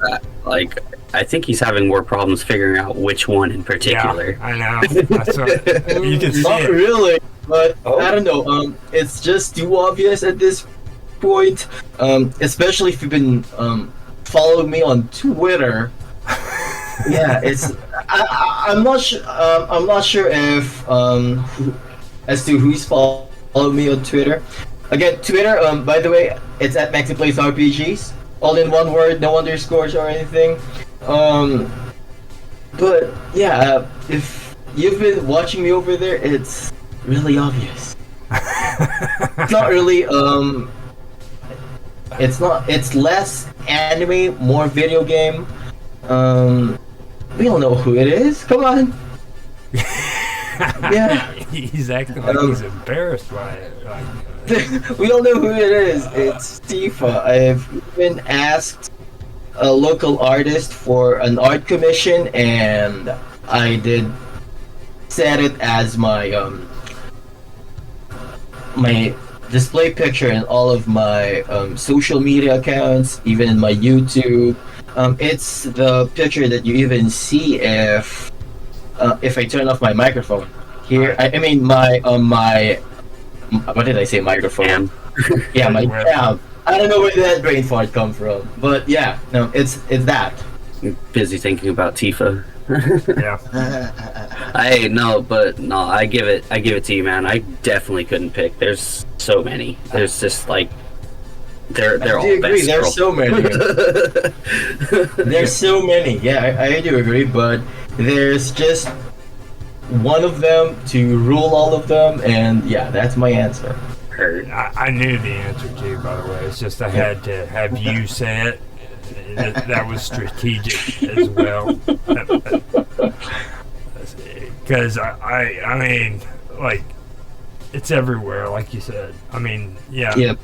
Like, I think he's having more problems figuring out which one in particular. Yeah, I know. That's what, you can see Not it. really, but I don't know. It's just too obvious at this point. Especially if you've been following me on Twitter. Yeah, it's. I'm not sure. I'm not sure if as to who's following me on Twitter. Again, Twitter. By the way, it's at maxieplaysrpgs. All in one word, no underscores or anything. But yeah, if you've been watching me over there, it's really obvious. It's not really. It's not. It's less anime, more video game. We all know who it is. Come on. Yeah. He's acting like he's embarrassed by it. Like, we all know who it is. It's Tifa. I've been asked a local artist for an art commission, and I did set it as my my display picture in all of my social media accounts, even in my YouTube. It's the picture that you even see if I turn off my microphone. Here, I mean my what did I say? Microphone. Yeah, my cam. I don't know where that brain fart come from, but yeah, no, it's that. I'm busy thinking about Tifa. Yeah. I give it to you, man. I definitely couldn't pick. There's so many. There's just like they're all agree. best. There's so many. There's so many. Yeah, I do agree, but there's just one of them to rule all of them, and yeah, that's my answer. I knew the answer to, by the way. It's just I had to have you say it. That was strategic as well. Because I mean, like, it's everywhere, like you said. I mean, yeah. Yep.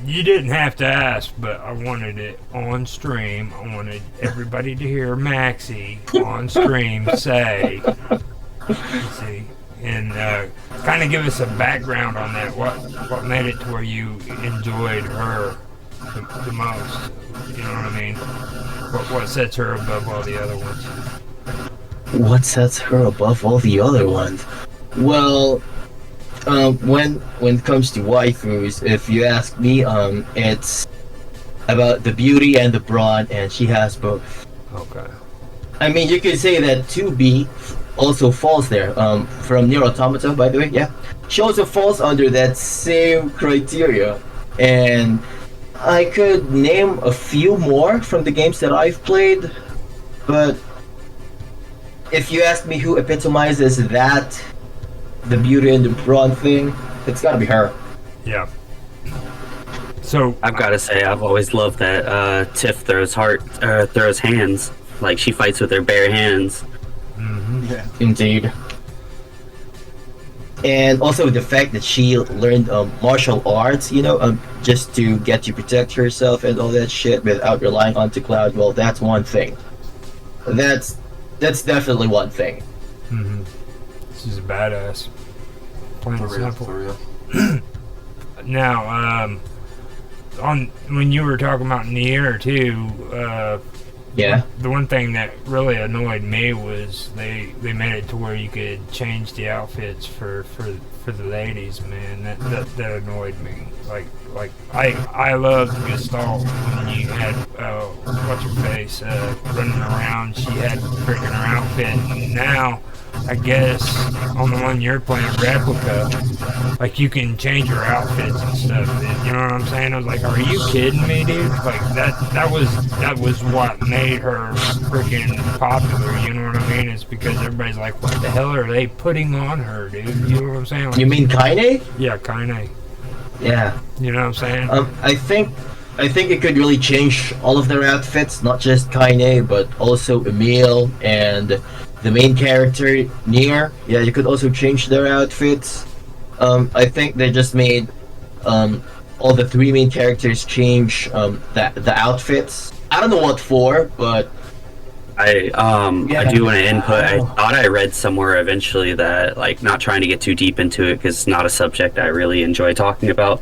You didn't have to ask, but I wanted it on stream. I wanted everybody to hear Maxie on stream say, see, and kind of give us a background on that. What made it to where you enjoyed her the most? You know what I mean? What sets her above all the other ones? What sets her above all the other ones? Well, when it comes to waifus, if you ask me, it's about the beauty and the brawn, and she has both. Okay. I mean, you could say that 2B also falls there. From Nier Automata, by the way, yeah, she also falls under that same criteria, and I could name a few more from the games that I've played, but if you ask me who epitomizes that, the beauty and the brawn thing, it's gotta be her. Yeah. So I've got to say, I've always loved that Tiff throws hands. Like, she fights with her bare hands. Mm-hmm. Yeah. Indeed. And also the fact that she learned martial arts, just to get to protect herself and all that shit without relying on Cloud. Well, that's one thing. That's definitely one thing. Mm-hmm. She's a badass. Plain and simple. For real. Now, on when you were talking about Nier too, Yeah. the one thing that really annoyed me was they made it to where you could change the outfits for the ladies. Man, that annoyed me. Like I loved Gestalt when you had what's her face running around. She had freaking her outfit. And now I guess on the one you're playing, Replica, like you can change your outfits and stuff. You know what I'm saying? I was like, are you kidding me, dude? Like that was what made her freaking popular. You know what I mean? It's because everybody's like, what the hell are they putting on her, dude? You know what I'm saying? Like, You mean Kaine? yeah, Kaine. Yeah. You know what I'm saying? I think it could really change all of their outfits, not just Kaine, but also Emil and the main character, Nier. Yeah, you could also change their outfits. I think they just made all the three main characters change the outfits. I don't know what for, but I do want to input. I thought I read somewhere eventually that, like, not trying to get too deep into it because it's not a subject I really enjoy talking about,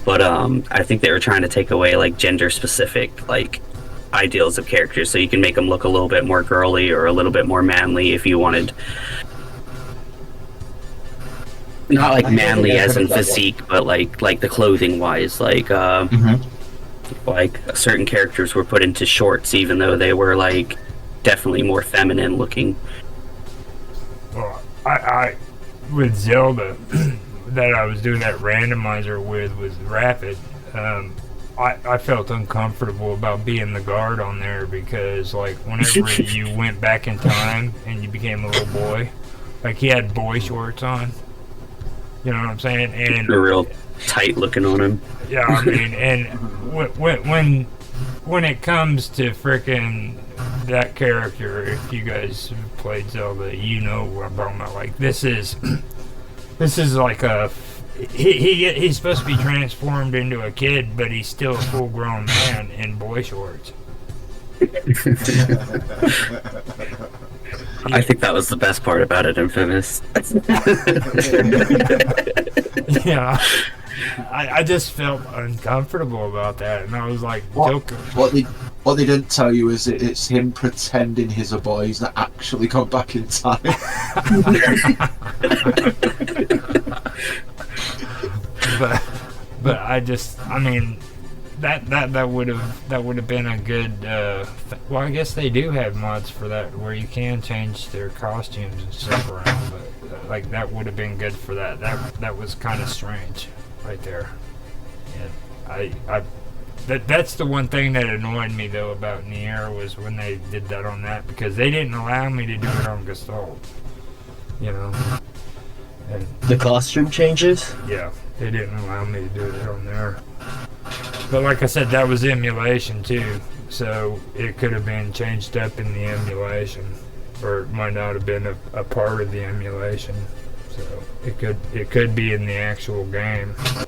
but I think they were trying to take away like gender specific like ideals of characters, so you can make them look a little bit more girly or a little bit more manly if you wanted. Not like manly as in physique, but like the clothing wise, like like certain characters were put into shorts even though they were like definitely more feminine looking. Well, I with Zelda that I was doing that randomizer with Rapid, I felt uncomfortable about being the guard on there because, like, whenever you went back in time and you became a little boy, like, he had boy shorts on. You know what I'm saying? And They're real tight looking on him. yeah, I mean, and when it comes to frickin' that character, if you guys have played Zelda, you know what I'm talking about. Like, this is like a he's supposed to be transformed into a kid, but he's still a full-grown man in boy shorts. I think that was the best part about it, Infamous. Yeah, I just felt uncomfortable about that, and I was like, joking. What they didn't tell you is it's him pretending he's a boy. He's not actually come back in time. but I mean, that would have been a good. Well, I guess they do have mods for that where you can change their costumes and stuff around, but like that would have been good for that. That was kind of strange, right there. And that's the one thing that annoyed me though about Nier was when they did that on that, because they didn't allow me to do it on Gestalt. You know. And the costume changes? Yeah, they didn't allow me to do it on there. But like I said, that was emulation too, so it could have been changed up in the emulation, or it might not have been a part of the emulation. So it could be in the actual game. I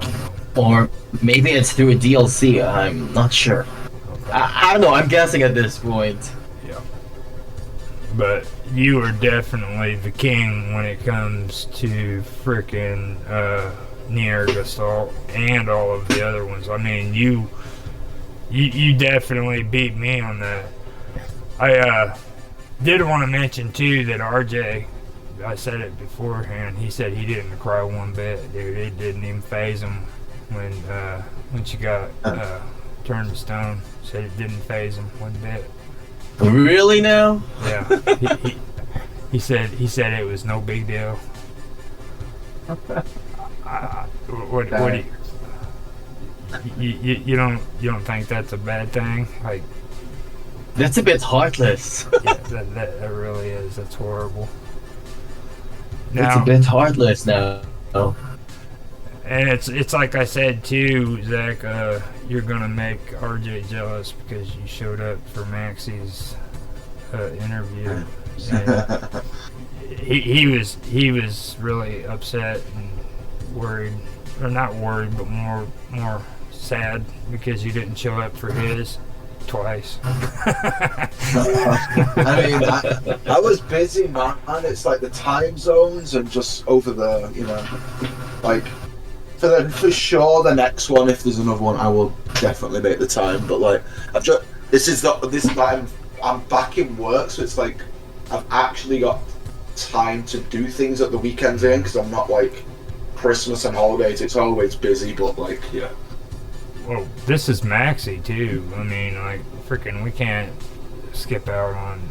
don't know. Or maybe it's through a DLC. I'm not sure. Okay. I don't know. I'm guessing at this point. Yeah. But you are definitely the king when it comes to frickin' Nier Gestalt and all of the other ones. I mean, you definitely beat me on that. I did want to mention too that RJ, I said it beforehand, he said he didn't cry one bit, dude. It didn't even faze him when she got turned to stone. Said it didn't faze him one bit. Really now? Yeah. He said it was no big deal. What do you don't think that's a bad thing? Like, that's a bit heartless. yeah, that really is. That's horrible. It's a bit heartless now. Oh. And it's like I said too, Zach. You're gonna make RJ jealous because you showed up for Maxie's interview. He was really upset and worried, or not worried, but more sad because you didn't show up for his twice. I mean, I was busy, man. It's like the time zones and just over the, like for sure the next one, if there's another one, I will definitely make the time. But like, I'm back in work, so it's like I've actually got time to do things at the weekends in, because I'm not like Christmas and holidays. It's always busy, but like, yeah. Well, this is Maxie too. I mean, like, freaking, we can't skip out on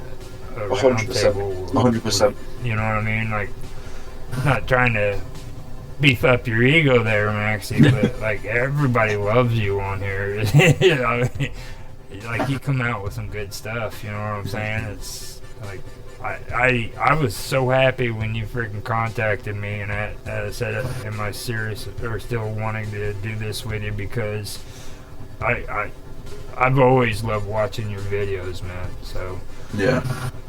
a 100%. 100%. You know what I mean? Like, not trying to beef up your ego there, Maxie, but like, everybody loves you on here. You know, I mean, like, you come out with some good stuff. You know what I'm saying? It's like, I was so happy when you freaking contacted me and I said, am I serious or still wanting to do this with you, because I've always loved watching your videos, man. So yeah,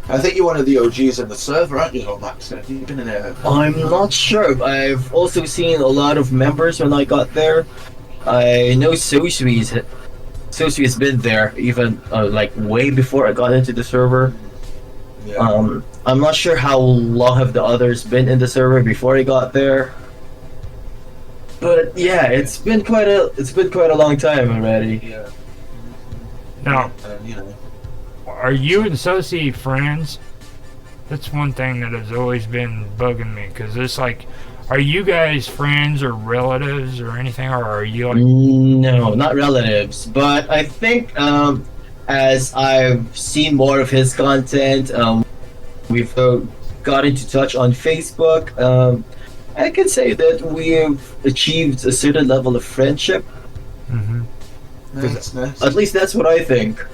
I think you're one of the OGs in the server, aren't you, Max? You've been in there. I'm not sure. I've also seen a lot of members when I got there. I know Sosui has been there even like way before I got into the server. Yeah. I'm not sure how long have the others been in the server before I got there, but yeah, it's been quite a long time already. Yeah. Now, are you and Sosi friends? That's one thing that has always been bugging me, because it's like, are you guys friends or relatives or anything, or are you like... No, not relatives, but I think as I've seen more of his content, we've got into touch on Facebook. I can say that we've achieved a certain level of friendship. Mm-hmm. Nice. At least that's what I think.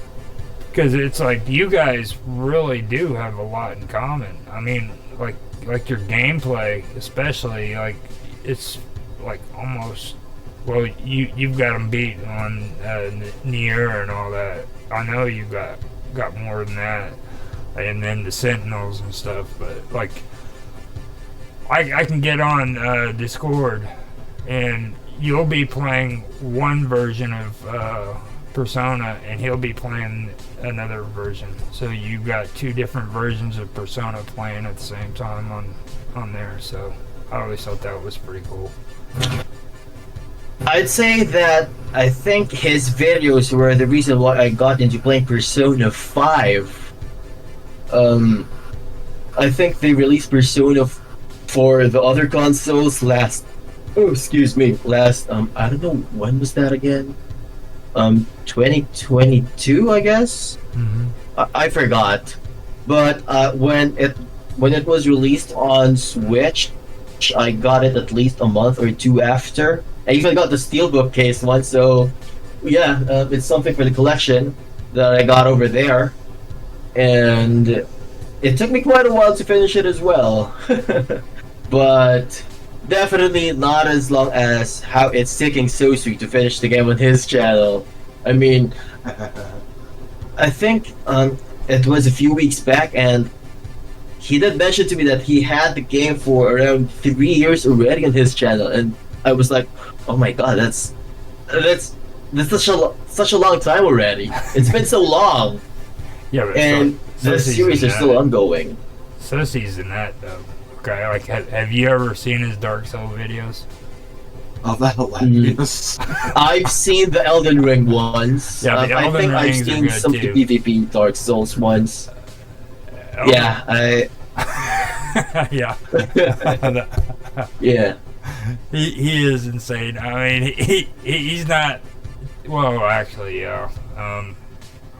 Because it's like, you guys really do have a lot in common. I mean, like your gameplay, especially, like, it's like almost... Well, you've got them beat on Nier and all that. I know you got more than that, and then the Sentinels and stuff. But like, I can get on Discord, and you'll be playing one version of Persona, and he'll be playing another version. So you've got two different versions of Persona playing at the same time on there. So I always thought that was pretty cool. I'd say that I think his videos were the reason why I got into playing Persona 5. I think they released Persona for the other consoles last. Oh, excuse me. Last I don't know when was that again. 2022, I guess. Mm-hmm. I forgot. But when it was released on Switch, I got it at least a month or two after. I even got the Steelbook case one, so yeah, it's something for the collection that I got over there. And it took me quite a while to finish it as well. But definitely not as long as how it's taking Sosu to finish the game on his channel. I mean, I think it was a few weeks back, and he did mention to me that he had the game for around 3 years already on his channel, and I was like, "Oh my god, that's such a long time already. It's been so long." Yeah, but And the series are still ongoing. Sossy's in that though. Okay, like have you ever seen his Dark Soul videos? Oh, they're hilarious. I've seen the Elden Ring ones. Yeah, the I Elden think I've Rings are seen good some of too. the PvP Dark Souls ones. Yeah, Yeah. yeah. He is insane. I mean, he's not. Well, actually, yeah.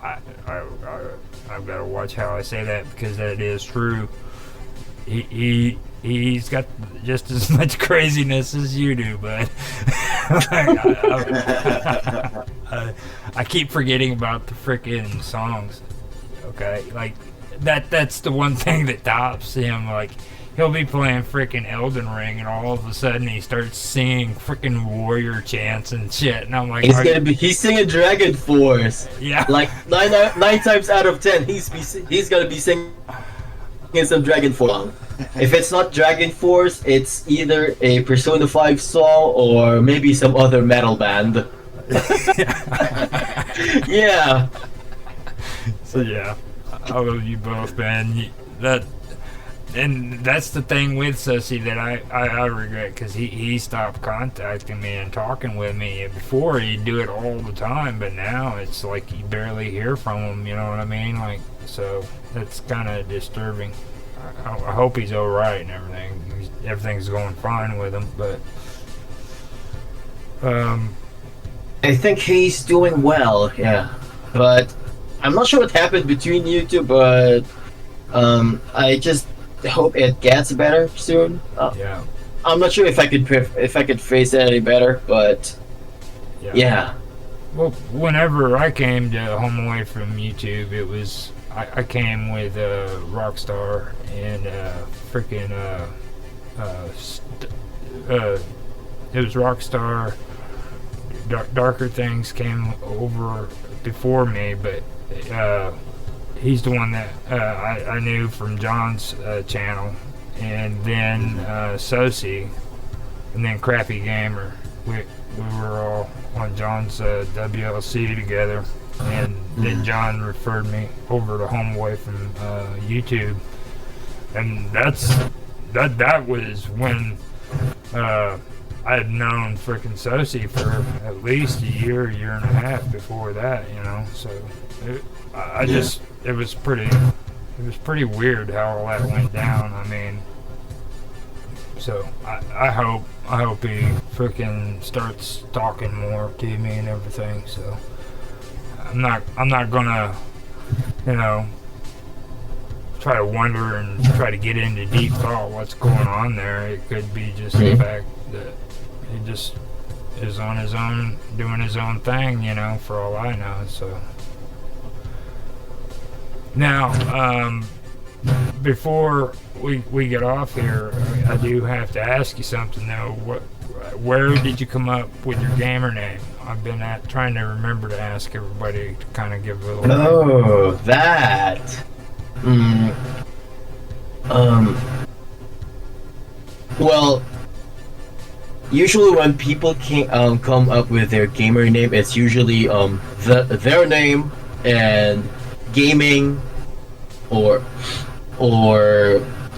I've got to watch how I say that because that is true. He's got just as much craziness as you do, but I keep forgetting about the freaking songs. Okay, like that's the one thing that tops him. Like he'll be playing freaking Elden Ring, and all of a sudden he starts singing freaking warrior chants and shit, and I'm like, he's singing Dragon Force. Yeah, like nine times out of 10, he's gonna be singing some Dragon Force. If it's not Dragon Force, it's either a Persona 5 song or maybe some other metal band. Yeah. So yeah, I love you both, man. And that's the thing with Sussy that I regret, because he stopped contacting me and talking with me. Before he'd do it all the time, but now it's like you barely hear from him. You know what I mean? Like, so that's kind of disturbing. I hope he's all right and everything. Everything's going fine with him, but I think he's doing well. Yeah, but I'm not sure what happened between you two. But I just hope it gets better soon. yeah. I'm not sure if I could phrase it any better, but yeah. Well, whenever I came to Home Away from YouTube, it was I came with Rockstar and freaking it was Rockstar. Darker Things came over before me, but he's the one that I knew from John's channel, and then Sosi, and then Crappy Gamer. We were all on John's WLC together, and then John referred me over to Home Away from YouTube, and that was when I had known frickin' Sosi for at least a year and a half before that, you know. So it was pretty weird how all that went down. I mean, so I hope he frickin' starts talking more to me and everything. So I'm not gonna, you know, try to wonder and try to get into deep thought what's going on there. It could be just the fact that he just is on his own, doing his own thing, you know, for all I know. So now, before we get off here, I do have to ask you something though. Where did you come up with your gamer name? I've been trying to remember to ask everybody to kind of give a little. Oh, that. Well, usually when people can come up with their gamer name, it's usually their name and gaming, or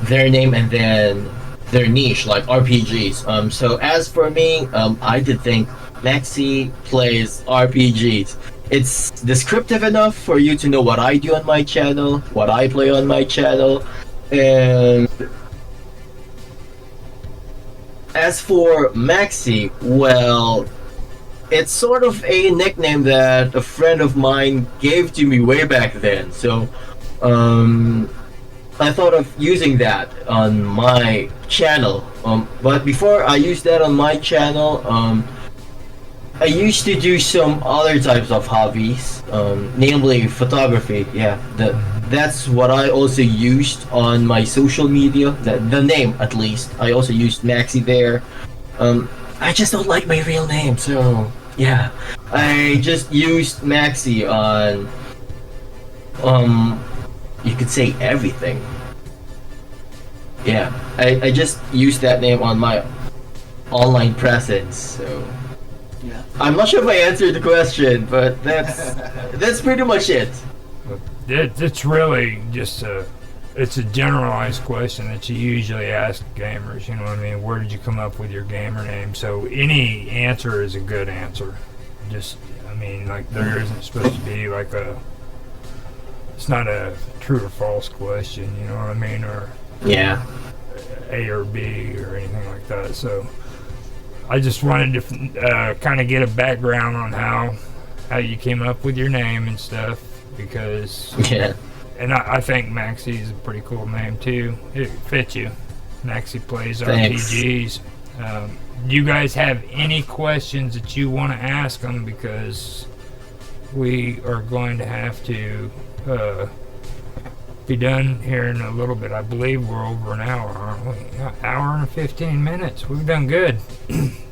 their name and then their niche, like RPGs. So as for me, I did think Maxie Plays RPGs. It's descriptive enough for you to know what I do on my channel, what I play on my channel, and as for Maxie, well, it's sort of a nickname that a friend of mine gave to me way back then. So, I thought of using that on my channel. But before I used that on my channel, I used to do some other types of hobbies, namely photography. Yeah, that's what I also used on my social media. The name, at least. I also used Maxie there. I just don't like my real name, so yeah. I just used Maxie on, you could say everything. Yeah, I just used that name on my online presence, so Yeah. I'm not sure if I answered the question, but that's pretty much it. It's really just it's a generalized question that you usually ask gamers, you know what I mean? Where did you come up with your gamer name? So any answer is a good answer. Just, I mean, like, there isn't supposed to be like it's not a true or false question, you know what I mean? Or Yeah. A or B or anything like that. So I just wanted to kind of get a background on how you came up with your name and stuff, because Yeah. and I think Maxie is a pretty cool name too. It fits you. Maxie Plays Thanks. RPGs. Do you guys have any questions that you want to ask them? Because we are going to have to be done here in a little bit. I believe we're over an hour, aren't we? Hour and 15 minutes. We've done good.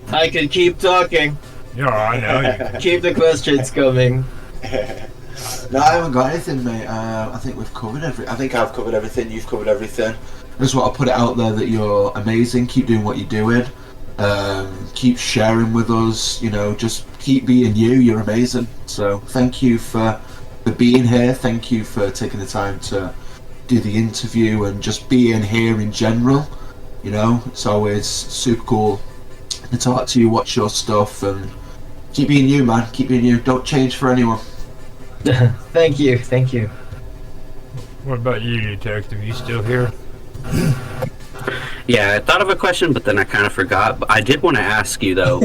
I could keep talking. Yeah, I know. You. Keep the questions coming. No, I haven't got anything, mate. I think we've covered I think I've covered everything. You've covered everything. I just want to put it out there that you're amazing. Keep doing what you're doing. Keep sharing with us. You know, just keep being you. You're amazing. So thank you for being here. Thank you for taking the time to do the interview and just being here in general. You know, it's always super cool to talk to you, watch your stuff, and keep being you, man. Keep being you. Don't change for anyone. Thank you. Thank you. What about you, Detective? You still here? Yeah, I thought of a question, but then I kind of forgot. But I did want to ask you though.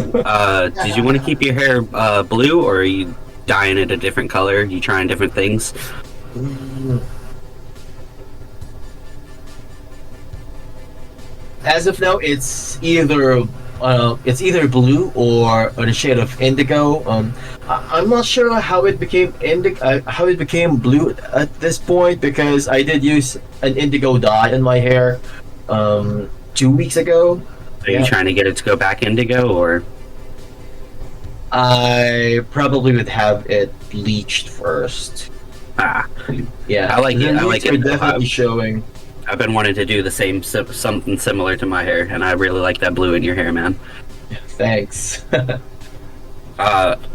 Did you want to keep your hair blue, or are you dyeing it a different color? You trying different things? As of now, it's either blue or the shade of indigo. I'm not sure how it became how it became blue at this point, because I did use an indigo dye in my hair 2 weeks ago. Are you trying to get it to go back indigo, or? I probably would have it bleached first. Yeah, I like it. The I like roots are it. definitely showing. I've been wanting to do the same, something similar to my hair, and I really like that blue in your hair, man. Thanks.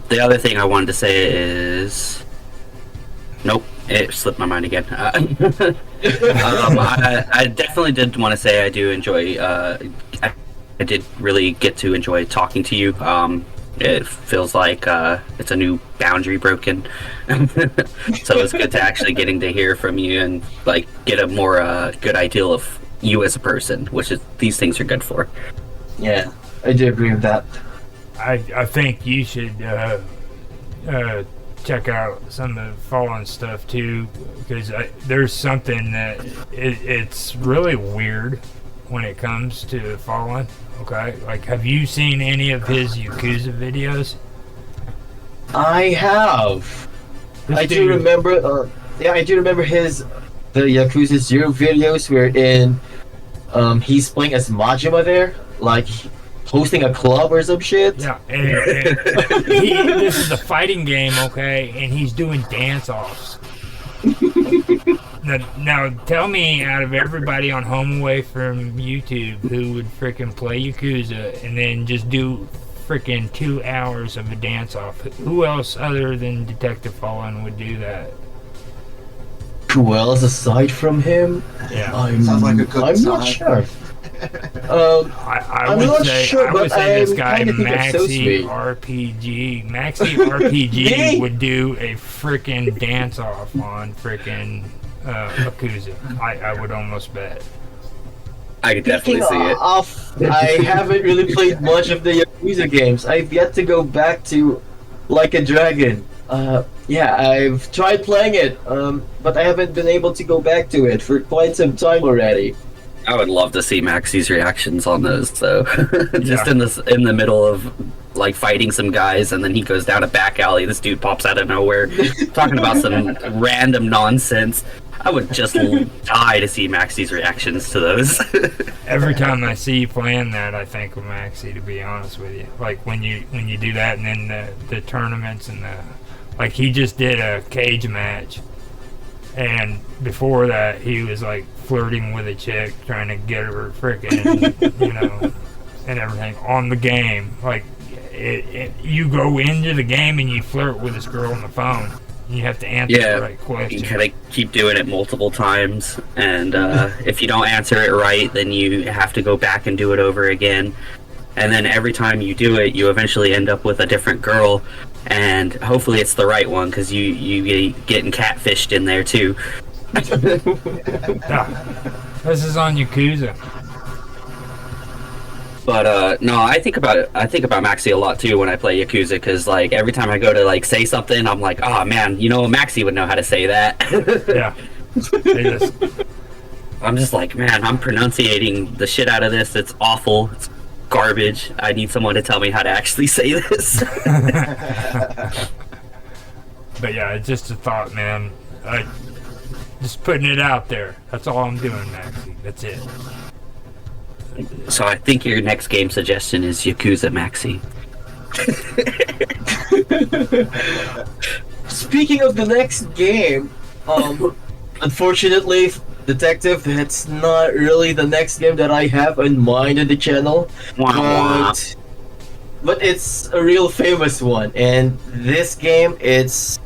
The other thing I wanted to say is, nope, it slipped my mind again. I definitely did want to say I do enjoy. I did really get to enjoy talking to you. It feels like it's a new boundary broken, so it's good to actually getting to hear from you and like get a more good idea of you as a person, which is these things are good for. Yeah, I do agree with that. I think you should check out some of the Fallen stuff too, because there's something that it's really weird when it comes to Fallen. Okay, like, have you seen any of his Yakuza videos? I have. This I do dude- remember. Yeah, I do remember the Yakuza 0 videos wherein he's playing as Majima there, like hosting a club or some shit. Yeah, and this is a fighting game, okay, and he's doing dance-offs. Now, tell me, out of everybody on Home Away from YouTube who would frickin' play Yakuza and then just do frickin' 2 hours of a dance-off, who else other than Detective Fallen would do that? Who else aside from him? Yeah. Sounds like a good I'm not time. sure. I I'm would not say, sure, I would but say this I guy kinda think it's so Maxie sweet. RPG. Maxie RPG Yay! would do a freaking dance off on freaking Yakuza. I would almost bet. I could definitely see it. I haven't really played much of the Yakuza games. I've yet to go back to Like a Dragon. Yeah, I've tried playing it, but I haven't been able to go back to it for quite some time already. I would love to see Maxie's reactions on those, though. Just Yeah. in the middle of like fighting some guys, and then he goes down a back alley. This dude pops out of nowhere, talking about some random nonsense. I would just die to see Maxie's reactions to those. Every time I see you playing that, I think of Maxie. To be honest with you, like when you do that, and then the tournaments and like he just did a cage match, and before that he was like flirting with a chick, trying to get her freaking, and everything on the game. Like you go into the game and you flirt with this girl on the phone. You have to answer the right question. You gotta keep doing it multiple times, and if you don't answer it right, then you have to go back and do it over again. And then every time you do it, you eventually end up with a different girl, and hopefully it's the right one, because you getting catfished in there too. This is on Yakuza. But no, I think about Maxie a lot too when I play Yakuza, because like every time I go to like say something, I'm like, oh man, Maxie would know how to say that. Yeah. I'm just like, man, I'm pronunciating the shit out of this. It's awful. It's garbage. I need someone to tell me how to actually say this. But yeah, it's just a thought, man. Just putting it out there. That's all I'm doing, Maxie. That's it. So I think your next game suggestion is Yakuza Maxie. Speaking of the next game, unfortunately, Detective, that's not really the next game that I have in mind on the channel. But it's a real famous one, and this game, it's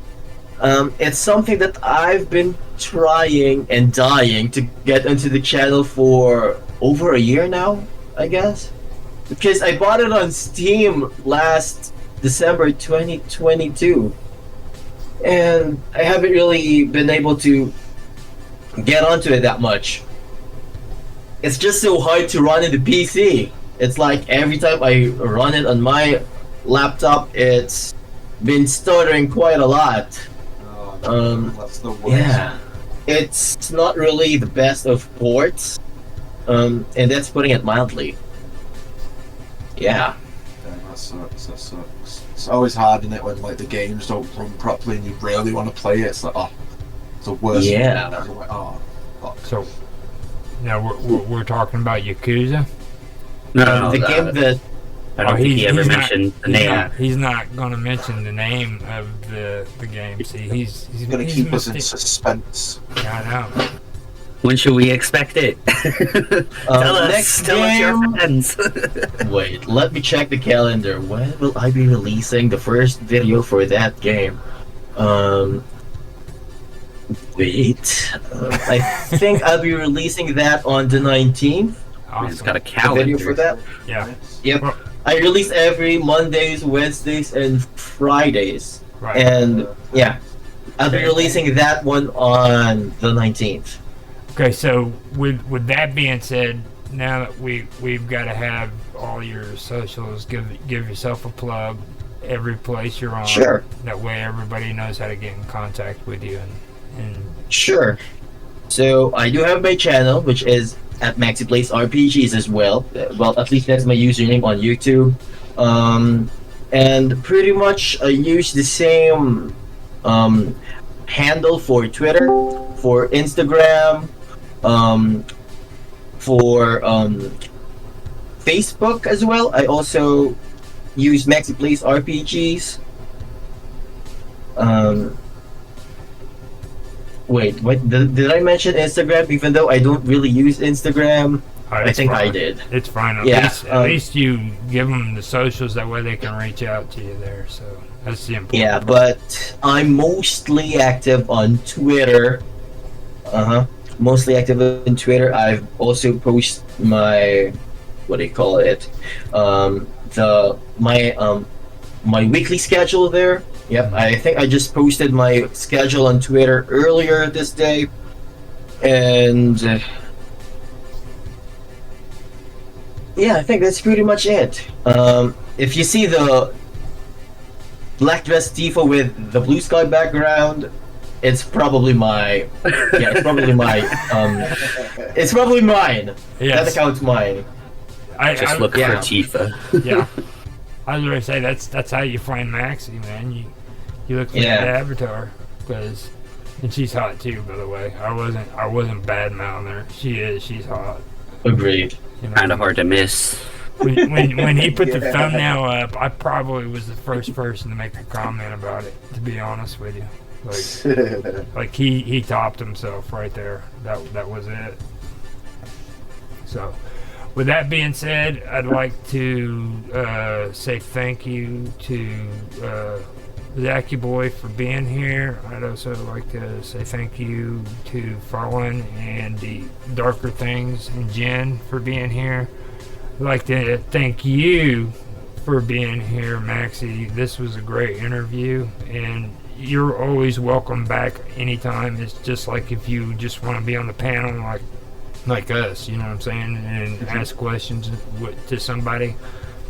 something that I've been trying and dying to get into the channel for over a year now, I guess, because I bought it on Steam last December 2022, and I haven't really been able to get onto it that much. It's just so hard to run in the PC. It's like every time I run it on my laptop, it's been stuttering quite a lot. That's the worst. Yeah, it's not really the best of ports, and that's putting it mildly. Yeah. Yeah, that sucks. It's always hard, isn't it, when like the games don't run properly and you really want to play it. It's like, oh, it's the worst. Yeah. You're like, oh, fuck. So now we're talking about Yakuza. The game that I don't think he ever mentioned the name. He's not going to mention the name of the game. See, he's Gonna keep us in suspense. Yeah, I know. When should we expect it? Tell us. next Tell us your game- friends. Wait, let me check the calendar. When will I be releasing the first video for that game? Wait. I think I'll be releasing that on the 19th. Awesome. It's got a The calendar. video for that. Yeah. Yep. Well- I release every Mondays, Wednesdays, and Fridays. Right. And yeah, I'll be releasing that one on the 19th. Okay, so with that being said, now that we've got to have all your socials, give yourself a plug, every place you're on. Sure. That way everybody knows how to get in contact with you and Sure. So I do have my channel, which is at maxieplaysrpgs as well. Well, at least that's my username on YouTube. And pretty much I use the same handle for Twitter, for Instagram, for Facebook as well. I also use maxieplaysrpgs. Wait, what? Did I mention Instagram? Even though I don't really use Instagram, I think I did. It's fine. At least you give them the socials, that way they can reach out to you there. So that's the important. Yeah, but I'm mostly active on Twitter. mostly active on Twitter. I've also posted my, what do you call it? My weekly schedule there. Yep, I think I just posted my schedule on Twitter earlier this day, and yeah, I think that's pretty much it. If you see the black dress Tifa with the blue sky background, it's probably my it's probably my it's probably mine. Yes. That account's mine. Just look for Tifa. Yeah. I was going to say that's how you find Maxie, man. You look for the avatar, and she's hot too, by the way. I wasn't bad mouthing her. She's hot. Agreed. You know, Kind of hard to miss. When he put the thumbnail up, I probably was the first person to make a comment about it. To be honest with you, like he topped himself right there. That was it. So, with that being said, I'd like to say thank you to Zachy Boy for being here. I'd also like to say thank you to Fallen and the Darker Things and Jen for being here. I'd like to thank you for being here, Maxie. This was a great interview, and you're always welcome back anytime. It's just like if you just want to be on the panel like us, you know what I'm saying, and ask questions to somebody.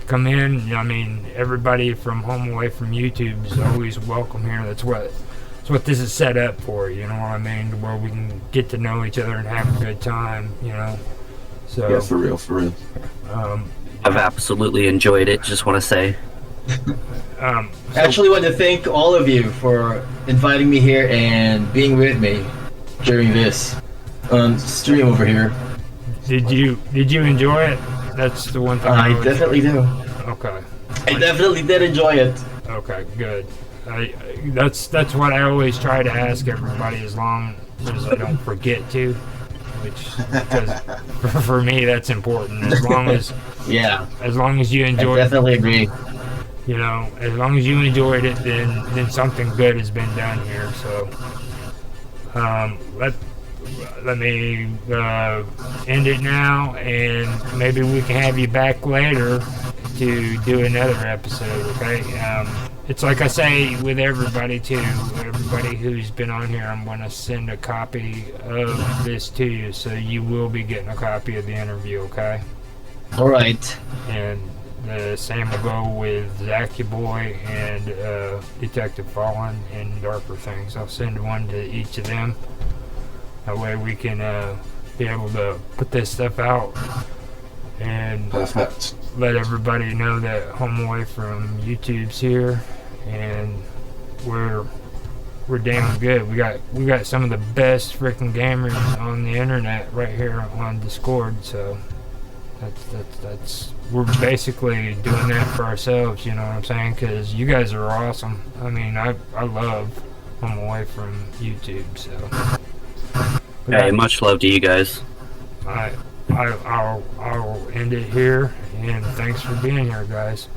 Come in. I mean, everybody from home away from YouTube is always welcome here. That's what this is set up for. You know what I mean? Where we can get to know each other and have a good time. You know. So yeah, for real. I've absolutely enjoyed it. Just want to say. I actually want to thank all of you for inviting me here and being with me during this stream over here. Did you enjoy it? That's the one thing. I definitely do. Okay. I definitely did enjoy it. Okay, good. That's what I always try to ask everybody, as long as I don't forget to. Because for me that's important. As long as you enjoyed it. I definitely agree. You know, as long as you enjoyed it, then something good has been done here. So let me end it now, and maybe we can have you back later to do another episode, okay? It's like I say with everybody too, everybody who's been on here, I'm going to send a copy of this to you, so you will be getting a copy of the interview, okay? Alright. And the same will go with Zachy Boy and Detective Fallen and Darker Things. I'll send one to each of them. That way we can be able to put this stuff out and Perfect. let everybody know that Home Away from YouTube's here, and we're damn good. We got some of the best freaking gamers on the internet right here on Discord. So that's we're basically doing that for ourselves. You know what I'm saying? Because you guys are awesome. I mean, I love Home Away from YouTube. So. Hey, much love to you guys. I'll end it here, and thanks for being here, guys.